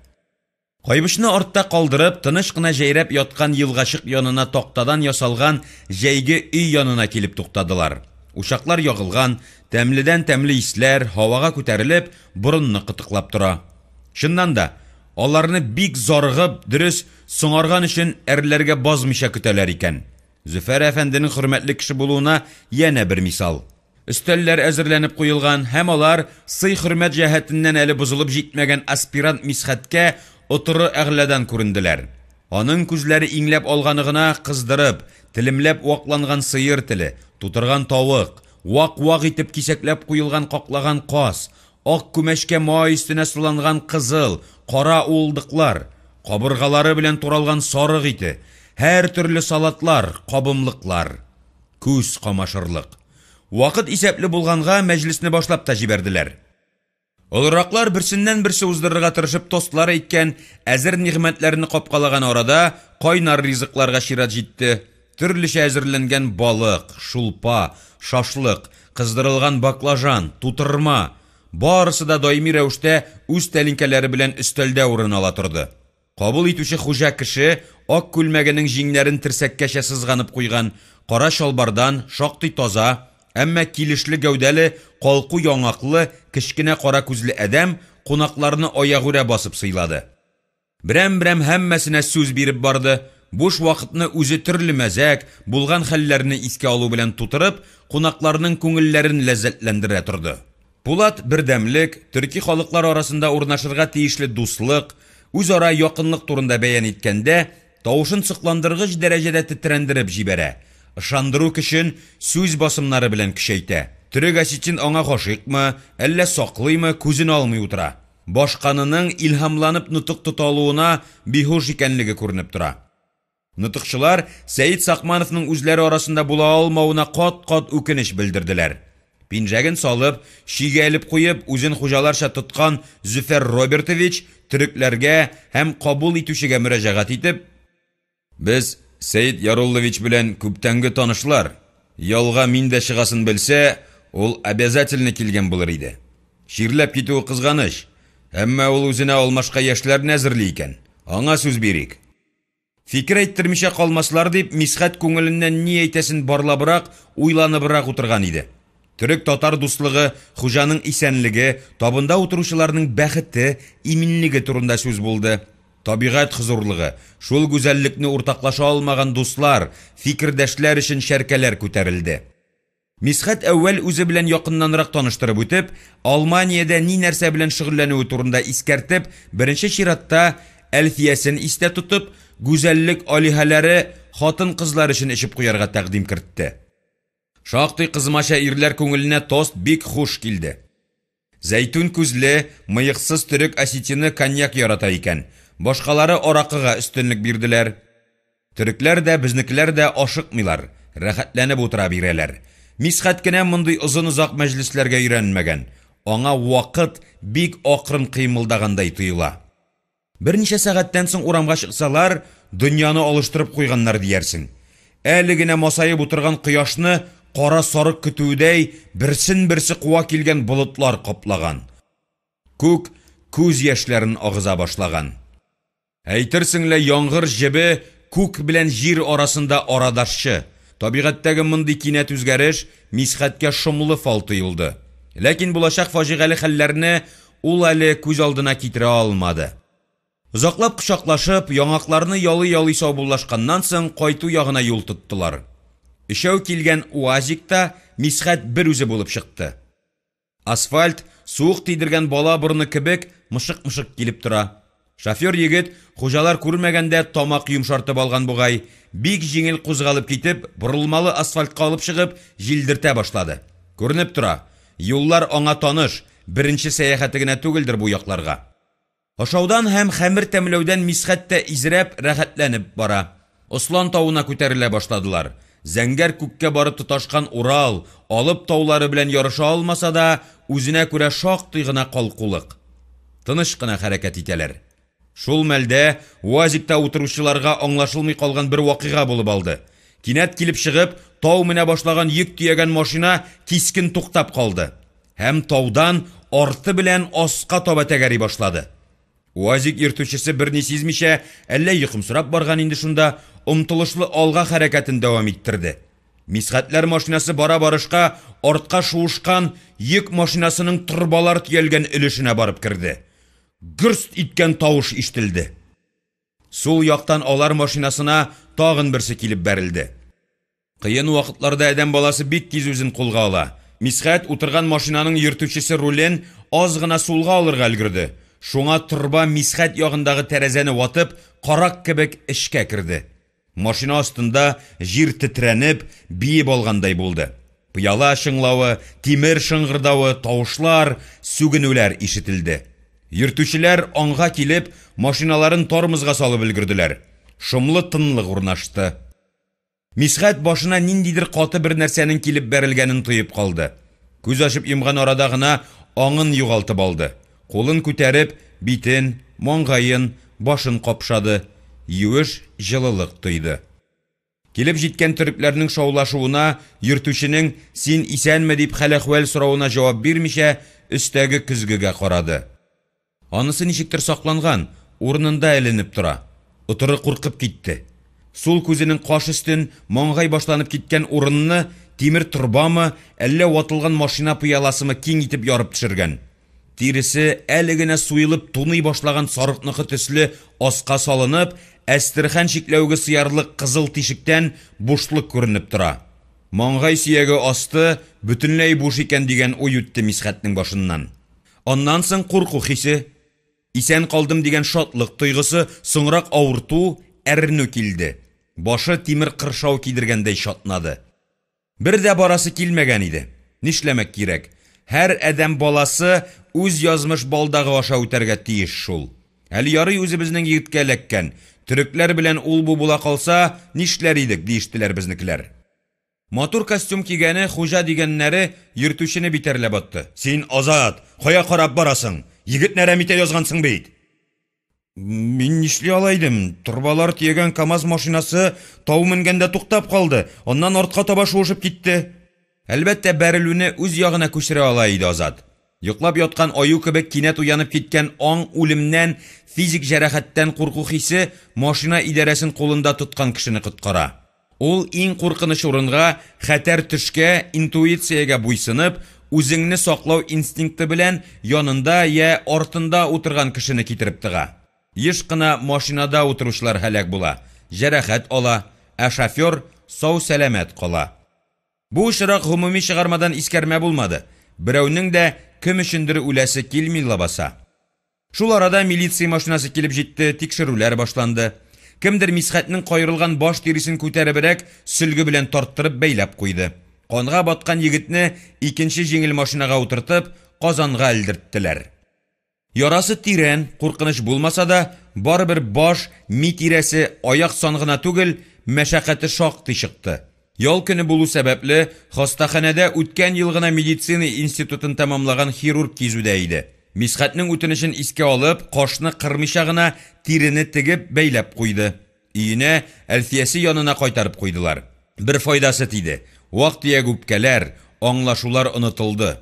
Кайбышны артта калдырып, тыныч кына җәйрәп яткан елгашык янына тактадан ясалган җәйге өй янына килеп туктадылар. Ушаклар ягылган, тәмледән тәмле исләр һавага күтәрелеп, борынны кытыклап тора. Шуннан да аларны бик зарыгып, дөрес соңарган өчен әрләргә базмыйча көтәләр икән. Зөфәр әфәнденең хөрмәтле кеше булуына янә бер мисал. Өстәлләр әзерләнеп куелган, һәм алар сый-хөрмәт җәһәтеннән әле бузылып җитмәгән аспирант Мисхәткә утыры әгъләдән күренделәр. Аның күзләре иңләп алганы гына кыздырып, телемләп вакланган сыер теле, тутырган тавык, вак-вак итеп кисәкләп куелган каклаган каз, ак күмәчкә май өстенә суланган кызыл, кара улдыклар, кабыргалары белән туралган сарык ите, һәр төрле салатлар, кабымлыклар, күз камашырлык. Вакыт исәпле булганга мәҗлисне башлап та җибәрделәр. Олыраклар берсеннән берсе уздырырга тырышып тостлары иткән әзер нигъмәтләрне капкалаган арада кайнар ризыкларга чират җитте. Төрлечә әзерләнгән балык, шулпа, шашлык, кыздырылган баклажан, тутырма, барысы да даими рәвештә үз тәлинкәләре белән өстәлдә урын ала торды. Кабул итүче хуҗа кеше ак күлмәгенең җиңнәрен терсәккәчә сызганып куйган, кара шалбардан шактый таза, әмма килешле гәүдәле, калку яңаклы, кечкенә кара күзле адәм кунакларны аягүрә басып сыйлады. Берәм-берәм һәммәсенә сүз биреп барды. Буш вакытны үзе төрле мәзәк, булган хәлләрне искә алу белән тутырып, кунакларның күңелләрен ләззәтләндерә торды. Булат бердәмлек, төрки халыклар арасында урнашырга тиешле дуслык, үзара якынлык турында бәян иткәндә, тавышын сыкландыргыч дәрәҗәдә тетрәндереп җибәрә. Ышандыру көчен сүз басымнары белән көчәйтә. Төрек әсичин аңа гашыйкмы, әллә саклыймы, күзен алмый утыра. Башканының илһамланып нутык тоталуына бихуш икәнлеге күренеп тора. Нутыкчылар Сәйит Сакмановның үзләре арасында була алмауына кат-кат үкенеч белдерделәр. Пинжәген салып, шигә элеп куеп, үзен хуҗаларча тоткан Зөфәр Робертович төрекләргә һәм кабул итүчегә мөрәҗәгать итеп: "Без Сәйд Яруллович белән күптәнге танышлар. Ялга мин дә чыгасын белсә, ул обязательно килгән булыр иде. Ширләп китүе кызганыч, әмма ул үзенә алмашка яшьләрне әзерли икән. Аңа сүз бирик." Фикер әйттермичә калмаслар дип, Мисхәт күңеленнән ни әйтәсен барлабрак, уйланыбрак утырган иде. Төрек-татар дуслыгы, хуҗаның исәнлеге, табында утыручыларның бәхете, иминлеге турында сүз булды. Табигать хозурлыгы, шул гүзәллекне уртаклаша алмаган дуслар, фикердәшләр өчен шәркәләр күтәрелде. Мисхәт әүвәл үзе белән якыннанрак таныштырып үтеп, Алманиядә ни нәрсә белән шөгыльләнүе турында искәртеп, беренче чиратта Әлфиясен истә тотып, гүзәллек алиһәләре хатын-кызлар өчен эчеп куярга тәкъдим кертте. Шактый кызмача ирләр күңеленә тост бик хуш килде. Зәйтүн күзле, мыйыксыз төрек осетины коньяк ярата икән. Башкалары аракыга өстенлек бирделәр. Төрекләр дә, безнекеләр дә ашыкмыйлар, рәхәтләнеп утыра бирәләр. Мисхәт кенә мондый озын-озак мәҗлесләргә өйрәнмәгән. Аңа вакыт бик акрын кыймылдагандай тоела. Берничә сәгатьтән соң урамга чыксалар, дөньяны алыштырып куйганнар диярсең. Әле генә масаеп утырган кояшны кара сарык көтүдәй берсен-берсе куа килгән болытлар каплаган. Күк күз яшьләрен агыза башлаган. Әйтерсеңлә яңгыр җебе күк белән җир арасында арадашчы. Табигатьтәге мондый кинәт үзгәреш Мисхәткә шомлы фал тоелды. Ләкин булачак фаҗигале хәлләрне ул әле күз алдына китерә алмады. Озаклап кочаклашып, яңакларны ялый-ялый саубуллашканнан соң кайту ягына юл тоттылар. Ишәү килгән УАЗикта Мисхәт бер үзе булып чыкты. Асфальт суык тидергән бала бурны кебек мышык-мышык килеп тора. Шофер егет, хуҗалар күрмәгәндә тамак йомшартып алган бугай, бик җиңел кузгалып китеп, борылмалы асфальтка алып чыгып, җилдертә башлады. Күренеп тора, юллар аңа таныш, беренче сәяхәте генә түгелдер бу якларга. Ашаудан һәм хәмер тәмләүдән Мисхәт тә изрәп, рәхәтләнеп бара. Ослан тауына күтәрелә башладылар. Зәңгәр күккә барып тоташкан Урал, алып таулары белән ярыша алмаса да, үзенә күрә шактый гына калкулык. Тыныч кына хәрәкәт итәләр. Шул мәлдә УАЗикта утыручыларга аңлашылмый калган бер вакыйга булып алды. Кинәт килеп чыгып, тау менә башлаган йөк төягән машина кискен туктап калды. Һәм таудан арты белән аска таба тәгәри башлады. УАЗик йөртүчесе берни сизмичә, әллә йокымсырап барган инде шунда, омтылышлы алга хәрәкәтен дәвам иттерде. Мисхәтләр машинасы бара барышка, артка шуышкан йөк машинасының торбалар төялгән өлешенә барып керде. Гүрст иткән тавыш ишетелде. Сул яктан алар машинасына тагын берсе килеп бәрелде. Кыен вакытларда адәм баласы бик тиз үзен кулга ала. Мисхәт утырган машинаның йөртүчесе рулен аз гына сулга алырга өлгерде. Шуңа торба Мисхәт ягындагы тәрәзәне ватып, карак кебек эшкә керде. Машина астында җир тетрәнеп, биеп алгандай булды. Пыяла шыңлавы, тимер шыңгырдавы, тавышлар, сүгенүләр ишетелде. Йөртүчеләр аңга килеп, машиналарын тормозга салып өлгерделәр. Шомлы тынлык урнашты. Мисхәт башына ниндидер каты бер нәрсәнең килеп бәрелгәнен тоеп калды. Күз ачып йомган арада гына аңын югалтып алды. Кулын күтәреп, битен, маңгайын, башын капшады. Юеш җылылык тойды. Килеп җиткән төрекләрнең шаулашуына, йөртүченең син исәнме дип хәл-әхвәл соравына җавап бирмичә, өстәге көзгегә карады. Анысы ничектер сакланган, урынында эленеп тора. Утыры куркып китте. Сул күзенең каш өстен маңгай башланып киткән урынны тимер торбамы, әллә ватылган машина пыяласымы киң итеп ярып төшергән. Тиресе әле генә суелып туный башлаган сарыкныкы төсле аска салынып, Әстерхан шикләүгә сыярлык кызыл тишектән бушлык күренеп тора. Маңгай сөяге асты бөтенләй буш икән дигән уй үтте Мисхәтнең башыннан. Аннан соң курку хисе, исән калдым дигән шатлык тойгысы, соңрак авырту, әрнү килде. Башы тимер кыршау кидергәндәй шатнады. Бер дә барасы килмәгән иде. Нишләмәк кирәк? Һәр адәм баласы үз язмыш балдагы аша үтәргә тиеш шул. Әле ярый үзебезнең егеткә эләккән. Төрекләр белән ул бу була калса, нишләр идек диештеләр безнекеләр. Матур костюм кигәне хуҗа дигәннәре йөртүчене битәрләп атты. Син Азат, кая карап барасың? Егет нәрәмитә язгансың бит. Мин нишли алайдым? Турбалар тиегән КамАЗ машинасы тау менгәндә туктап калды. Оннан артка таба шуышып китте. Әлбәттә, бәрелүне үз ягына күчерә ала иде Азат. Йоклап яткан аю кебек кинәт уянып киткән аң үлемнән, физик җәрәхәттән курку хисе машина идарәсен кулында тоткан кешене коткара. Ул иң куркыныч урынга, хәтәр төшкә, интуициягә буйсынып, үзеңне саклау инстинкты белән янында я артында утырган кешене китереп тыга. Еш кына машинада утыручылар һәлак була, җәрәхәт ала, ә шофер сау-сәламәт кала. Бу очрак гомуми чыгармадан искәрмә булмады. Берәүнең дә кем өчендер үләсе килми лабаса. Шул арада милиция машинасы килеп җитте, тикшерүләр башланды. Кемдер Мисхәтнең кайрылган баш тирисен күтәребрәк сөлге белән тарттырып бәйләп куйды. Канга баткан егетне икенче җиңел машинага утыртып, Казанга элдерттеләр. Ярасы тирән, куркыныч булмаса да, барыбер баш, ми тирәсе аяк сангына түгел, мәшәкате шактый чыкты. Ял көне булу сәбәпле, хастаханәдә үткән ел гына медицина институтын тәмамлаган хирург кизүдә иде. Мисхәтнең үтенечен искә алып, кашны кырмыйча гына тирене тегеп бәйләп куйды. Өенә Әлфиясе янына кайтарып куйдылар. Бер файдасы тиде. Вак-төяк үпкәләр, аңлашулар онытылды.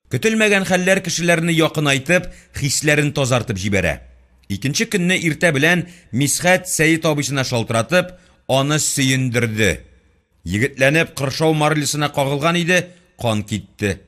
Көтелмәгән хәлләр кешеләрне якынайтып, хисләрен тазартып җибәрә. Икенче көнне иртә белән Мисхәт Сәйит абыйсына шалтыратып, аны сөендерде. Егетләнеп кыршау марлисына кагылган иде, кан китте.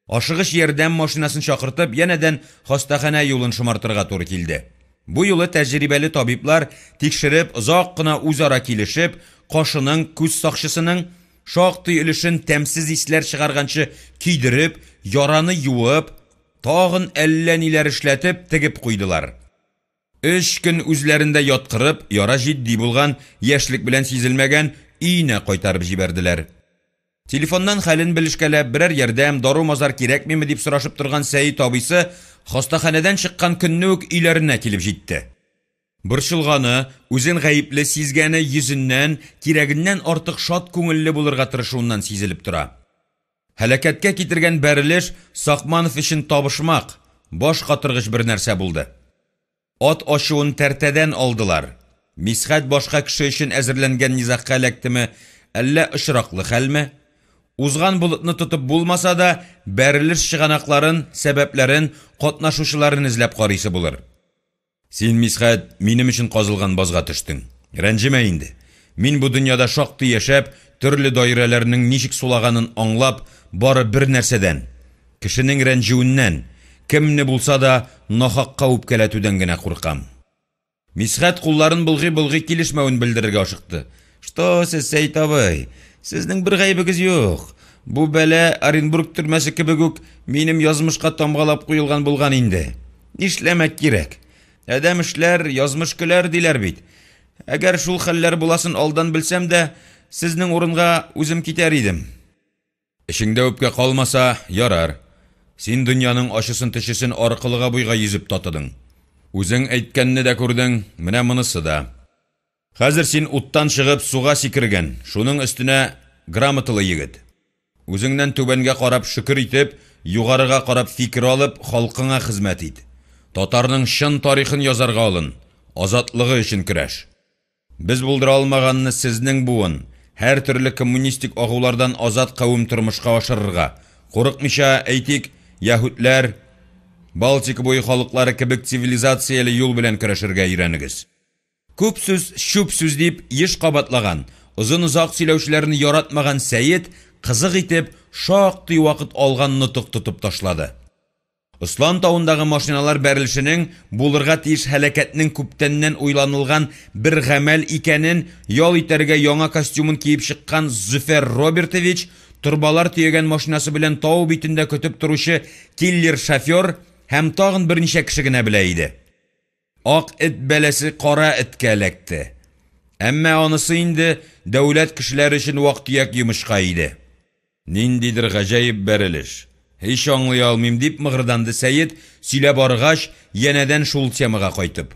Ашыгыч ярдәм машинасын чакыртып, янәдән хастаханә юлын шомартырга туры килде. Бу юлы тәҗрибәле табиблар тикшереп, озак кына үзара килешеп, кашының, күз сакчысының шактый өлешен тәмсез исләр чыгарганчы кидереп, яраны юып, тагын әллә ниләр эшләтеп тегеп куйдылар. 3 көн үзләрендә яткырып, яра җитди булган, яшьлек белән сизелмәгән өенә кайтарып җибәрделәр. Телефоннан хәлен белешкәләп, берәр ярдәм, дару-мазар кирәкмиме дип сорашып торган Сәйит абыйсы хастаханәдән чыккан көнне үк өйләренә килеп җитте. Борчылганы, үзен гаепле сизгәне йөзеннән, кирәгеннән артык шат күңелле булырга тырышуыннан сизелеп тора. Һәлакәткә китергән бәрелеш Сакманов өчен табышмак, баш катыргыч бер нәрсә булды. Ат ачуын тәртәдән алдылар. Мисхәт башка кеше өчен әзерләнгән низакка эләктеме, әллә очраклы хәлме? Узган булытны тотып булмаса да, бәрелеш чыганакларын, сәбәпләрен, катнашучыларын эзләп карыйсы булыр. Син, Мисхәт, минем өчен казылган базга төштең. Рәнҗемә инде. Мин бу дөньяда шактый яшәп, төрле даирәләрнең ничек сулаганын аңлап, бары бер нәрсәдән, кешенең рәнҗүеннән, кемне булса да нахакка үпкәләтүдән генә куркам. Мисхәт кулларын булгый-булгый килешмәвен белдерергә ашыкты. Что сез, Сәйит абый? Сезнең бер гаебегез юк. Бу бәлә Оренбург төрмәсе кебек үк минем язмышка тамгалап куелган булган инде. Нишләмәк кирәк? Адәм эшләр, язмыш көләр диләр бит. Әгәр шул хәлләр буласын алдан белсәм дә, сезнең урынга үзем китәр идем. Эшеңдә үпкә калмаса, ярар. Син дөньяның ачысын тишесен аркылыга буйга йөзеп татыдың. Үзең әйткәнне дә күрдең, менә монысы да. Хәзер син уттан чыгып суга сикергән, шуның өстенә грамоталы егет. Үзеңнән түбәнгә карап шөкер итеп, югарыга карап фикер алып, халкыңа хезмәт ит. Татарның чын тарихын язарга алын, азатлыгы өчен көрәш. Без булдыра алмаганны сезнең буын, һәр төрле коммунистик агулардан азат кавым тормышка ашырырга, курыкмыйча әйтик, яһүдләр, Балтика буе халыклары кебек цивилизацияле юл белән көрәшергә өйрәнегез. Күп сүз, шүп сүз дип еш кабатлаган, озын-озак сөйләүчеләрне яратмаган Сәйит кызык итеп шактый вакыт алган нутык тотып ташлады. Услан тауындагы машиналар бәрелешенең булырга тиеш һәлакәтнең күптәннән уйланылган бер гамәл икәнен ял итәргә яңа костюмын киеп чыккан Зөфәр Робертович турбалар төягән машинасы белән тау битендә көтеп торучы киллер шофер һәм тагын берничә кеше генә белә иде. Ак эт бәләсе кара эткә эләкте. Әмма анысы инде дәүләт кешеләре өчен вак-төяк йомышка иде. Ниндидер гаҗәеп бәрелеш. Һич аңлый алмыйм дип мыгырданды Сәйит, сөйләп арыгач, янәдән шул темага кайтып.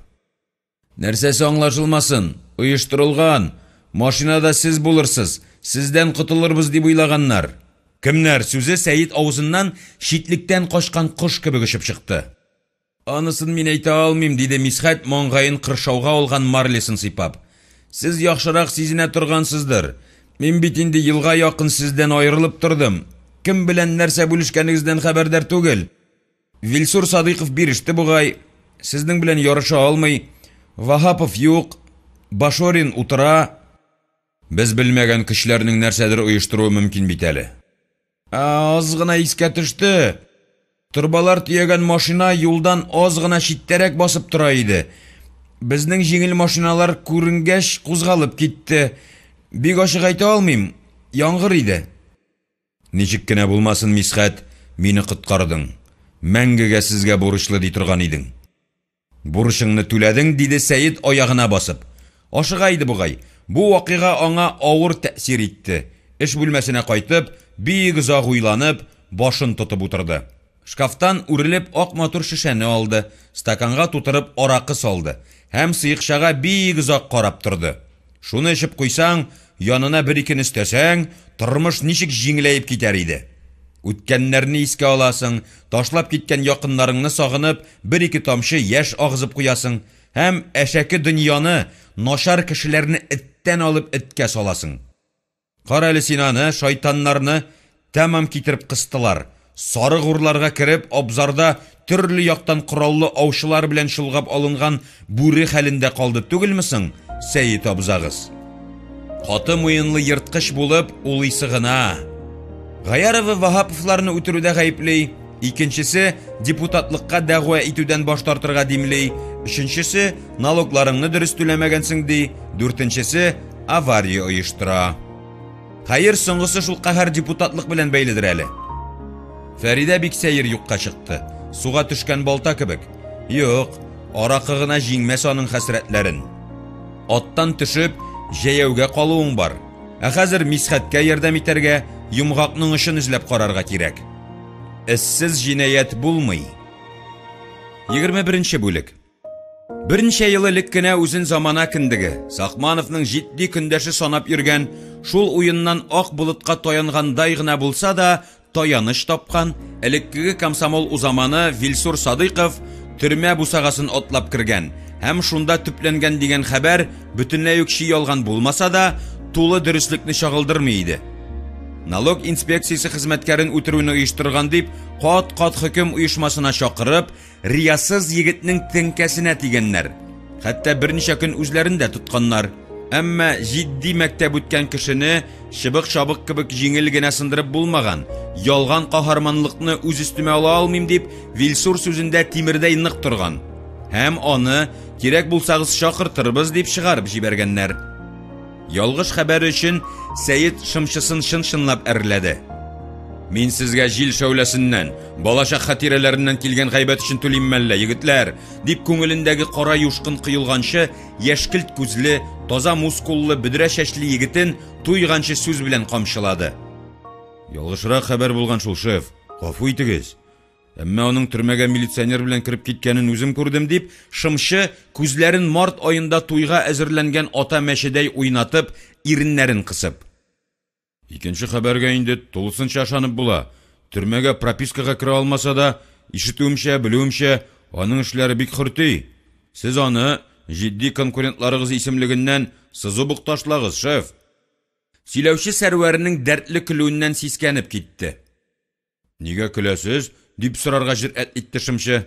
Нәрсәсе аңлашылмасын, оештырылган, машинада сез булырсыз, Сездән котылырбыз дип уйлаганнар. Кемнәр сүзе Сәйит авызыннан шитлектән кашкан кош кебек очып чыкты. Анысын мин әйтә алмыйм, диде Мисхәт маңгайын кыршауга алган марлесын сыйпап. Сез яхшырак сизенә торгансыздыр. Мин бит инде елга якын сездән аерылып тордым. Кем белән нәрсә бүлешкәнегездән хәбәрдар түгел. Вилсур Садыйков биреште бугай. Сезнең белән ярыша алмый. Вахапов юк. Башорин утыра. Без белмәгән кешеләрнең нәрсәдер оештыруы мөмкин бит әле. Аз гына искә төште. Турбалар төягән машина юлдан аз гына читтәрәк басып тора иде. Безнең җиңел машиналар күренгәч кузгалып китте. Бик ачык әйтә алмыйм. Яңгыр иде. Ничек кенә булмасын, Мисхәт, мине коткардың. Мәңгегә сезгә бурычлы ди торган идең. Бурышыңны түләдең, диде Сәйит аягына басып. Ашыгайды бугай. Бу вакыйга аңа авыр тәэсир итте. Эш бүлмәсенә кайтып, бик озак уйланып, башын тотып утырды. Шкафтан үрелеп ак матур шешәне алды, стаканга тутырып аракы салды. Һәм сыйыкчага бик озак карап торды. Шуны эчеп куйсаң, янына бер-икен истәсәң, тормыш ничек җиңеләеп китәр иде. Үткәннәрне искә аласың, ташлап киткән якыннарыңны сагынып, бер-ике тамчы яшь агызып куясың, һәм әшәке дөньяны, нашар кешеләрне эттән алып эткә саласың. Кара әле син аны, шайтаннарны тәмам китереп кыстылар. Сары урларга кереп, абзарда төрле яктан кораллы аучылар белән шылгап алынган бүре хәлендә калды түгелмесең, Сәйит абзагыз? Каты муенлы йырткыч булып, улыйсы гына. Гаярова Вахаповларны үтерүдә гаеплей, икенчесе депутатлыкка дәгъва итүдән баш тартырга димлей, өченчесе налогларыңны дөрес түләмәгәнсең ди, дүртенчесе авария оештыра. Хәер, соңгысы шул каһәр депутатлык белән бәйледер әле. Фәридә бик сәер юкка чыкты. Суга төшкән балта кебек. Юк, аракы гына җиңмәс аның хәсрәтләрен. Аттан төшеп, җәяүгә калуың бар. Ә хәзер Мисхәткә ярдәм итәргә, йомгакның ышын эзләп карарга кирәк. Эссез җинаят булмый. 21-нче бүлек. Берничә ел элек кенә үзен замана кендеге, Сахмановның җитди көндәше санап йөргән, шул уеннан ак булытка таянгандай гына булса да, таяныш тапкан, элеккеге комсомол узаманы Вилсур Садыйков төрмә бусагасын атлап кергән, һәм шунда төпләнгән дигән хәбәр бөтенләй үк ялган булмаса да, тулы дөреслекне чагылдырмый иде. Налог инспекциясе хезмәткәрен үтерүне оештырган дип, кат-кат хөкем оешмасына чакырып, риясыз егетнең теңкәсенә тигәннәр. Хәтта берничә көн үзләрендә тотканнар. Әмма җитди мәктәп үткән кешене чыбык-чабык кебек җиңел генә сындырып булмаган, ялган каһарманлыкны үз өстемә ала алмыйм дип, Вилсур сүзендә тимердәй нык торган. Һәм аны кирәк булсагыз чакыртырбыз дип чыгарып җибәргәннәр. Ялгыш хәбәр өчен Сәйит шымчысын шын-шынлап әрләде. Мин сезгә җил шәүләсеннән, балачак хатирәләреннән килгән гайбәт өчен түлим мәллә, егетләр, дип күңелендәге кара юшкын кыелганчы, яшькелт күзле, таза мускуллы, бөдрә чәчле егетен туйганчы сүз белән камчылады. Ялгышрак хәбәр булган шул, шеф. Гафу итегез. Әмма аның төрмәгә милиционер белән кирип киткәнен үзем күрдем, дип, шымчы күзләрен март аенда туйга әзерләнгән ата мәчедәй уйнатып, иреннәрен кысып. Икенче хәбәргә инде тулысынча ышанып була. Төрмәгә пропискага кирә алмаса да, ишетүемчә, белүемчә, аның эшләре бик хөрти. Сез аны җитди конкурентларыгыз исемлегеннән сызып ук ташлагыз, шеф. Сөйләүче Сәрвәрнең дәртле көлүеннән сискәнеп китте. Нигә көләсез? Дип сорарга җөрьәт итте шымчы.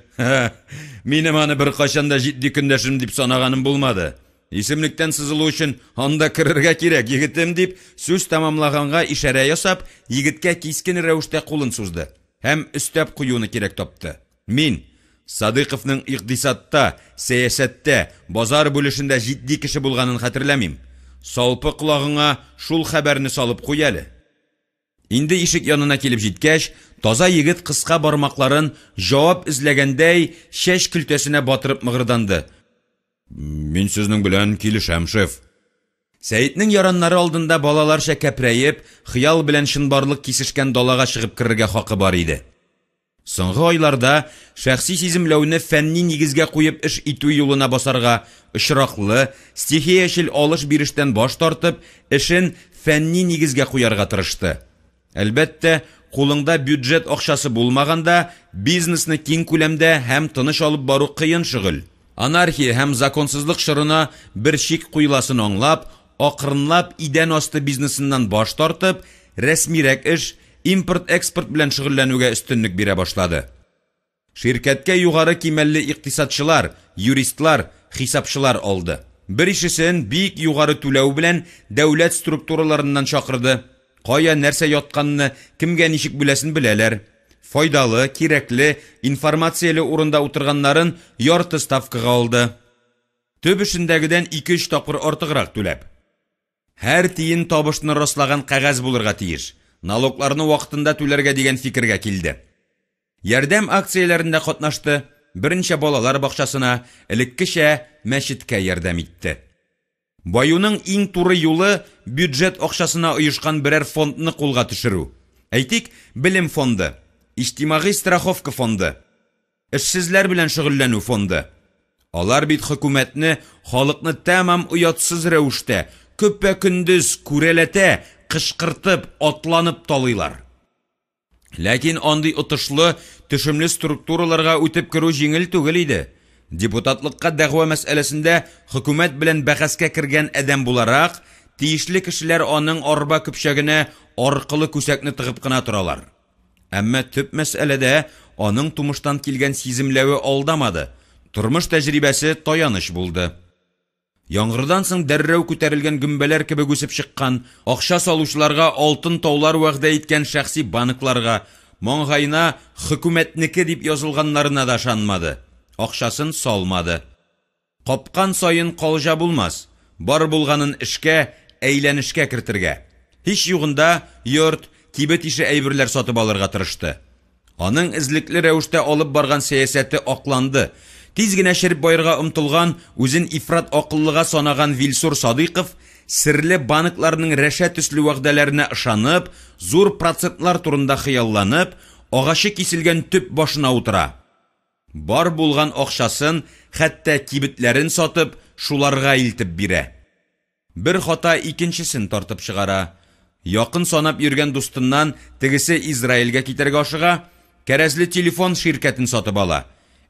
Минем аны бер кайчан да җитди көндәшем дип санаганым булмады. Исемлектән сызылу өчен анда кирергә кирәк, егетем, дип сүз тамамлаганга ишарә ясап, егеткә кискен рәвештә кулын сузды. Һәм өстәп куюны кирәк тапты. Мин Садыйковның икътисадта, сәясәттә, базар бүлешендә җитди кеше булганын хәтерләмим. Салпы колагыңа шул хәбәрне салып куй әле. Инде ишек янына килеп җиткәч, таза егет кыска бармакларын җавап эзләгәндәй чәч көлтәсенә батырып мыгырданды. Мин сезнең белән килешәм, шеф. Сәйитнең яраннары алдында балаларча кәпрәеп, хыял белән шынбарлык кисешкән далага чыгып керергә хакы бар иде. Соңгы айларда шәхси сиземләүне фәнни нигезгә куеп эш итү юлына басарга, очраклы, стихиячел алыш-бирештән баш тартып, эшен фәнни нигезгә куярга тырышты. Әлбәттә, кулыңда бюджет акчасы булмаганда, бизнесны киң күләмдә һәм тыныч алып бару кыен шөгыль. Анархия һәм законсызлык шырына бер чик куйласын аңлап, акрынлап идән асты бизнесыннан баш тартып, рәсмирәк эш, импорт-экспорт белән шөгыльләнүгә өстенлек бирә башлады. Ширкәткә югары кимәлле икътисадчылар, юристлар, хисапчылар алды. Бер ишесен бик югары түләү белән дәүләт структураларыннан чакырды. Кая нәрсә ятканны, кемгә ничек беләсен беләләр. Файдалы, кирәкле, информацияле урында утырганнарын ярты ставкага алды. Төп эшендәгедән 2-3 тапкыр артыграк түләп. Һәр тиен табышны раслаган кәгазь булырга тиеш. Налогларны вакытында түләргә дигән фикергә килде. Ярдәм акцияләрендә катнашты, беренче балалар бакчасына, элеккечә мәчеткә ярдәм итте. Баюның иң туры юлы бюджет акчасына оешкан берәр фондны кулга төшерү. Әйтик, билем фонды, иҗтимагый страховка фонды, эшсезләр белән шөгыльләнү фонды. Алар бит хөкүмәтне, халыкны тәмам уятсыз рәвештә, көпә-көндез күрәләтә, кышкыртып, атланып талыйлар. Ләкин андый отышлы, төшемле структураларга үтеп керү җиңел түгел иде. Депутатлыкка дәгъва мәсьәләсендә хөкүмәт белән бәхәскә кергән адәм буларак, тиешле кешеләр аның арба көпчәгенә аркылы күсәкне тыгып кына торалар. Әмма төп мәсьәләдә аның тумыштан килгән сиземләве алдамады. Тормыш тәҗрибәсе таяныч булды. Яңгырдан соң дәррәү күтәрелгән гөмбәләр кебек үсеп чыккан, акча салучыларга алтын таулар вәгъдә иткән шәхси банкларга, маңгайына хөкүмәтнеке дип язылганнарына да ышанмады. Акчасын салмады. Капкан сайын калжа булмас. Бар булганын эшкә, әйләнешкә кертергә. Һич югында йорт, кибет ише әйберләр сатып алырга тырышты. Аның излекле рәвештә алып барган сәясәте акланды. Тиз генә шәрп байырга омтылган, үзен ифрат акыллыга санаган Вилсур Садыйков серле банкларның рәшәт төсле вәгъдәләренә ышанып, зур процентлар турында хыялланып, агачы киселгән төп башына утыра. Бар булган акчасын, хәтта кибетләрен сатып, шуларга илтеп бирә. Бер хата икенчесен тартып чыгара. Якын санап йөргән дустыннан тегесе Израильгә китәргә ашыга, кәрәзле телефон ширкәтен сатып ала.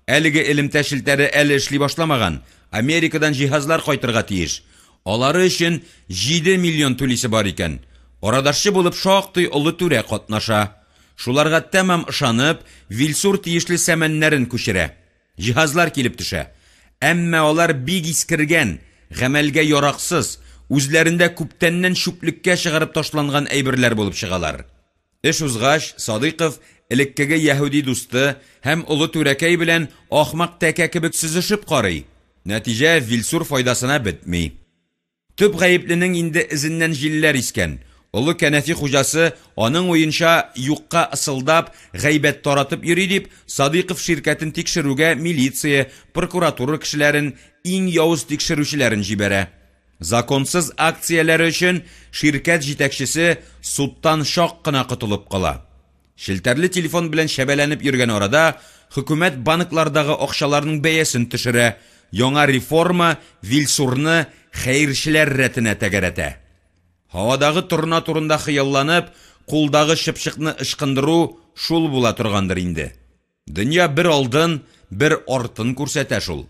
Әлеге элемтәшелтәре әле эшли башламаган, Америкадан җиһазлар кайтырга тиеш. Алары өчен 7 миллион түлисе бар икән. Арадашчы булып шактый олы түрә катнаша. Шуларга тәмам ышанып, Вилсур тиешле сәмәннәрен күчерә. Җиһазлар килеп төшә. Әмма алар бик искергән, гамәлгә яраксыз, үзләрендә күптәннән шүплеккә чыгарып ташланган әйберләр булып чыгалар. Эш узгач, Садыйков элеккеге яһуди дусты һәм олы түрәкәй белән ахмак тәкә кебек сүзешеп карый. Нәтиҗә Вилсур файдасына бетми. Төп гаепленең инде изеннән җилләр искән. Олы кәнәфи хуҗасы аның уенча юкка ысылдап, гайбәт таратып йөри дип, Садыйков ширкәтен тикшерүгә милиция, прокуратура кешеләрен, иң явыз тикшерүчеләрен җибәрә. Законсыз акцияләре өчен ширкәт җитәкчесе судтан шак кына котылып кала. Шелтәрле телефон белән шәбәләнеп йөргән арада, хөкүмәт банклардагы акчаларның бәясен төшерә. Яңа реформа Вилсурны хәерчеләр рәтенә тәгәрәтә. Һавадагы торна турында хыялланып, кулдагы шыпчыкны ышкындыру шул була торгандыр инде. Дөнья бер алдын, бер артын күрсәтә шул.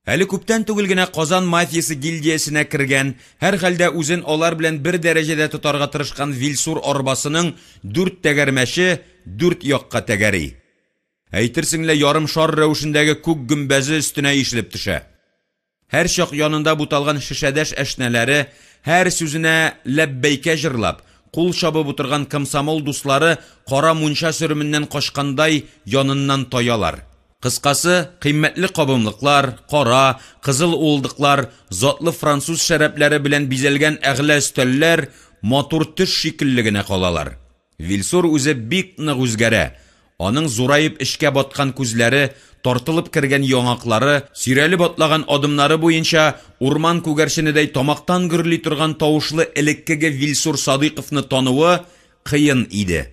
Әле күптән түгел генә Казан мафиясы гильдиясенә кергән, һәр хәлдә үзен алар белән бер дәрәҗәдә тотарга тырышкан Вилсур арбасының 4 тәгәрмәче 4 якка тәгәри. Әйтерсеңлә ярым шар рәвешендәге күк гөмбәзе өстенә ишелеп төшә. Һәр чак янында буталган шишәдәш әшнәләре, һәр сүзенә ләббәйкә җырлап, кул чабып утырган комсомол дуслары кара мунча сөрүменнән кашкандай яныннан таялар. Кыскасы, кыйммәтле кабымлыклар, кара, кызыл улдыклар, затлы француз шәрәпләре белән бизәлгән әгълә өстәлләр матур төш шикелле генә калалар. Вилсур үзе бик нык үзгәрә. Аның зурайып эшкә баткан күзләре, тартылып кергән яңаклары, сирәлеп атлаган адымнары буенча урман күгәрченедәй тамактан гөрли торган тавышлы элеккеге Вилсур Садыйковны тануы кыен иде.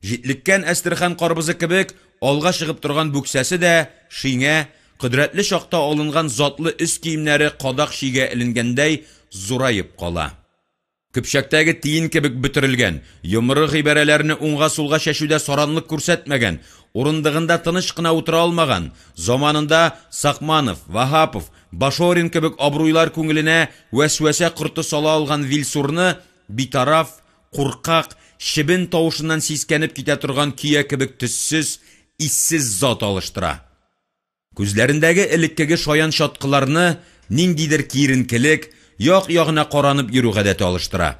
Җитлеккән Әстерхан карбызы кебек алга чыгып торган бүксәсе дә шиңә, кодрәтле шакта алынган затлы үз киемнәре кадак шигә эленгәндәй зурайып кала. Көпчәктәге тиен кебек бөтерелгән, йомры гыйбарәләрне уңга сулга чәчүдә саранлык күрсәтмәгән, урындыгында тыныч кына утыра алмаган, заманында Сакманов, Вахапов, Башорин кебек абруйлар күңеленә вәсвәсә корты сала алган Вильсурны битараф, куркак, шибен тавышыннан сискәнеп китә торган кия кебек төссез, иссез зат алыштыра. Күзләрендәге элеккеге шаян шаткыларны ниндидер киеренкелек, як-ягына каранып йөрү гадәте алыштыра.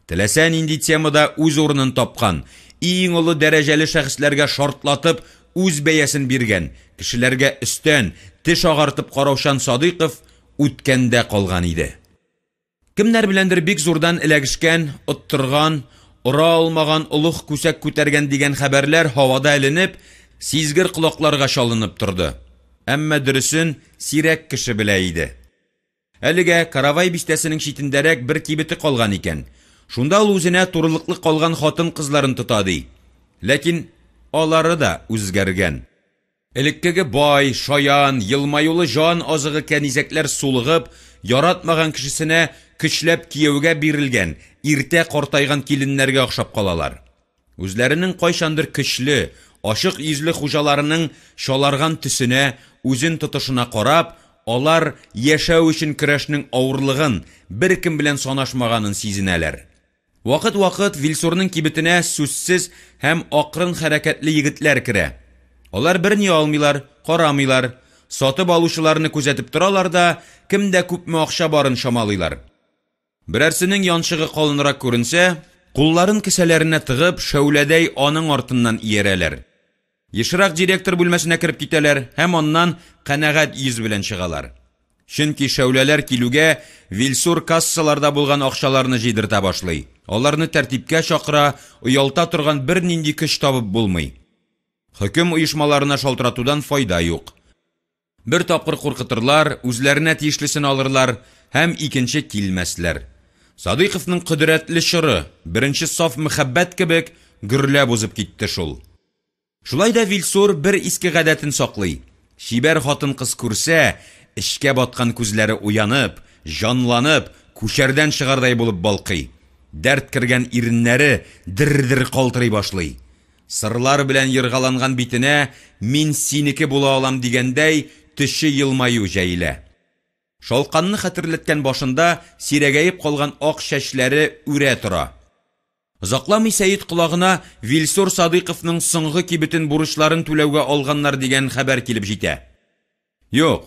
Теләсә нинди темада үз урынын тапкан, иң олы дәрәҗәле шәхесләргә шартлатып үз бәясен биргән, кешеләргә өстән, теш агартып караучан Садыйков үткәндә калган иде. Кемнәр беләндер бик зурдан эләгешкән, оттырган, ора алмаган улуг күсәк күтәргән дигән хәбәрләр һавада эленеп, сизгер колакларга шалынып торды. Әмма дөресен сирәк кеше белә иде. Әлегә Каравай бистәсенең читендәрәк бер кибете калган икән. Шунда ул үзенә турылыклы калган хатын кызларын тота ди. Ләкин алары да үзгәргән. Элеккеге бай, шаян, елмаюлы жан азыгы кәнизәкләр сулыгып, яратмаган кешесенә көчләп кияүгә бирелгән, иртә картайган киленнәргә охшап калалар. Үзләренең кайчандыр көчле, ашык йөзле хуҗаларының шаларган төсенә, үзен тотышына карап, алар яшәү өчен көрәшнең авырлыгын, беркем белән санашмаганын сизенәләр. Вакыт-вакыт Вильсурның кибетенә сүзсез һәм акрын хәрәкәтле егетләр керә. Алар берни алмыйлар, карамыйлар, сатып алучыларны күзәтеп торалар да, кемдә күпме акча барын шамалыйлар. Берәрсенең янчыгы калынрак күренсә, кулларын кесәләренә тыгып, шәүләдәй аның артыннан иярәләр. Ешрак директор бүлмәсенә кереп китәләр һәм аннан канәгать йөз белән чыгалар. Чөнки шәүләләр килүгә Вильсур кассаларда булган акчаларны җыйдырта башлый. Аларны тәртипкә чакыра, уялта торган бер нинди көч табып булмый. Хөкем оешмаларына шалтыратудан файда юк. Бер тапкыр куркытырлар, үзләренә тиешлесен алырлар һәм икенче килмәсләр. Садыйковның кыдрәтле чоры, беренче саф мәхәббәт кебек гөрләп узып китте шул. Шулай да Вильсур бер иске гадәтен саклый. Шибәр хатын кыз күрсә, эшкә баткан күзләре уянып, жанланып, күчәрдән чыгардай булып балкый. Дәрт кергән иреннәре дер-дер калтырый башлый. Сырлар белән йыргаланган битенә мин синеке була алам дигәндәй төше елмаю җәйлә. Шалканны хәтерләткән башында сирәгәеп калган ак чәчләре үрә тора. Озакламый Сәйид колагына Вильсур Садыйковның соңгы кибетен бурычларын түләүгә алганнар дигән хәбәр килеп җитә. Юк,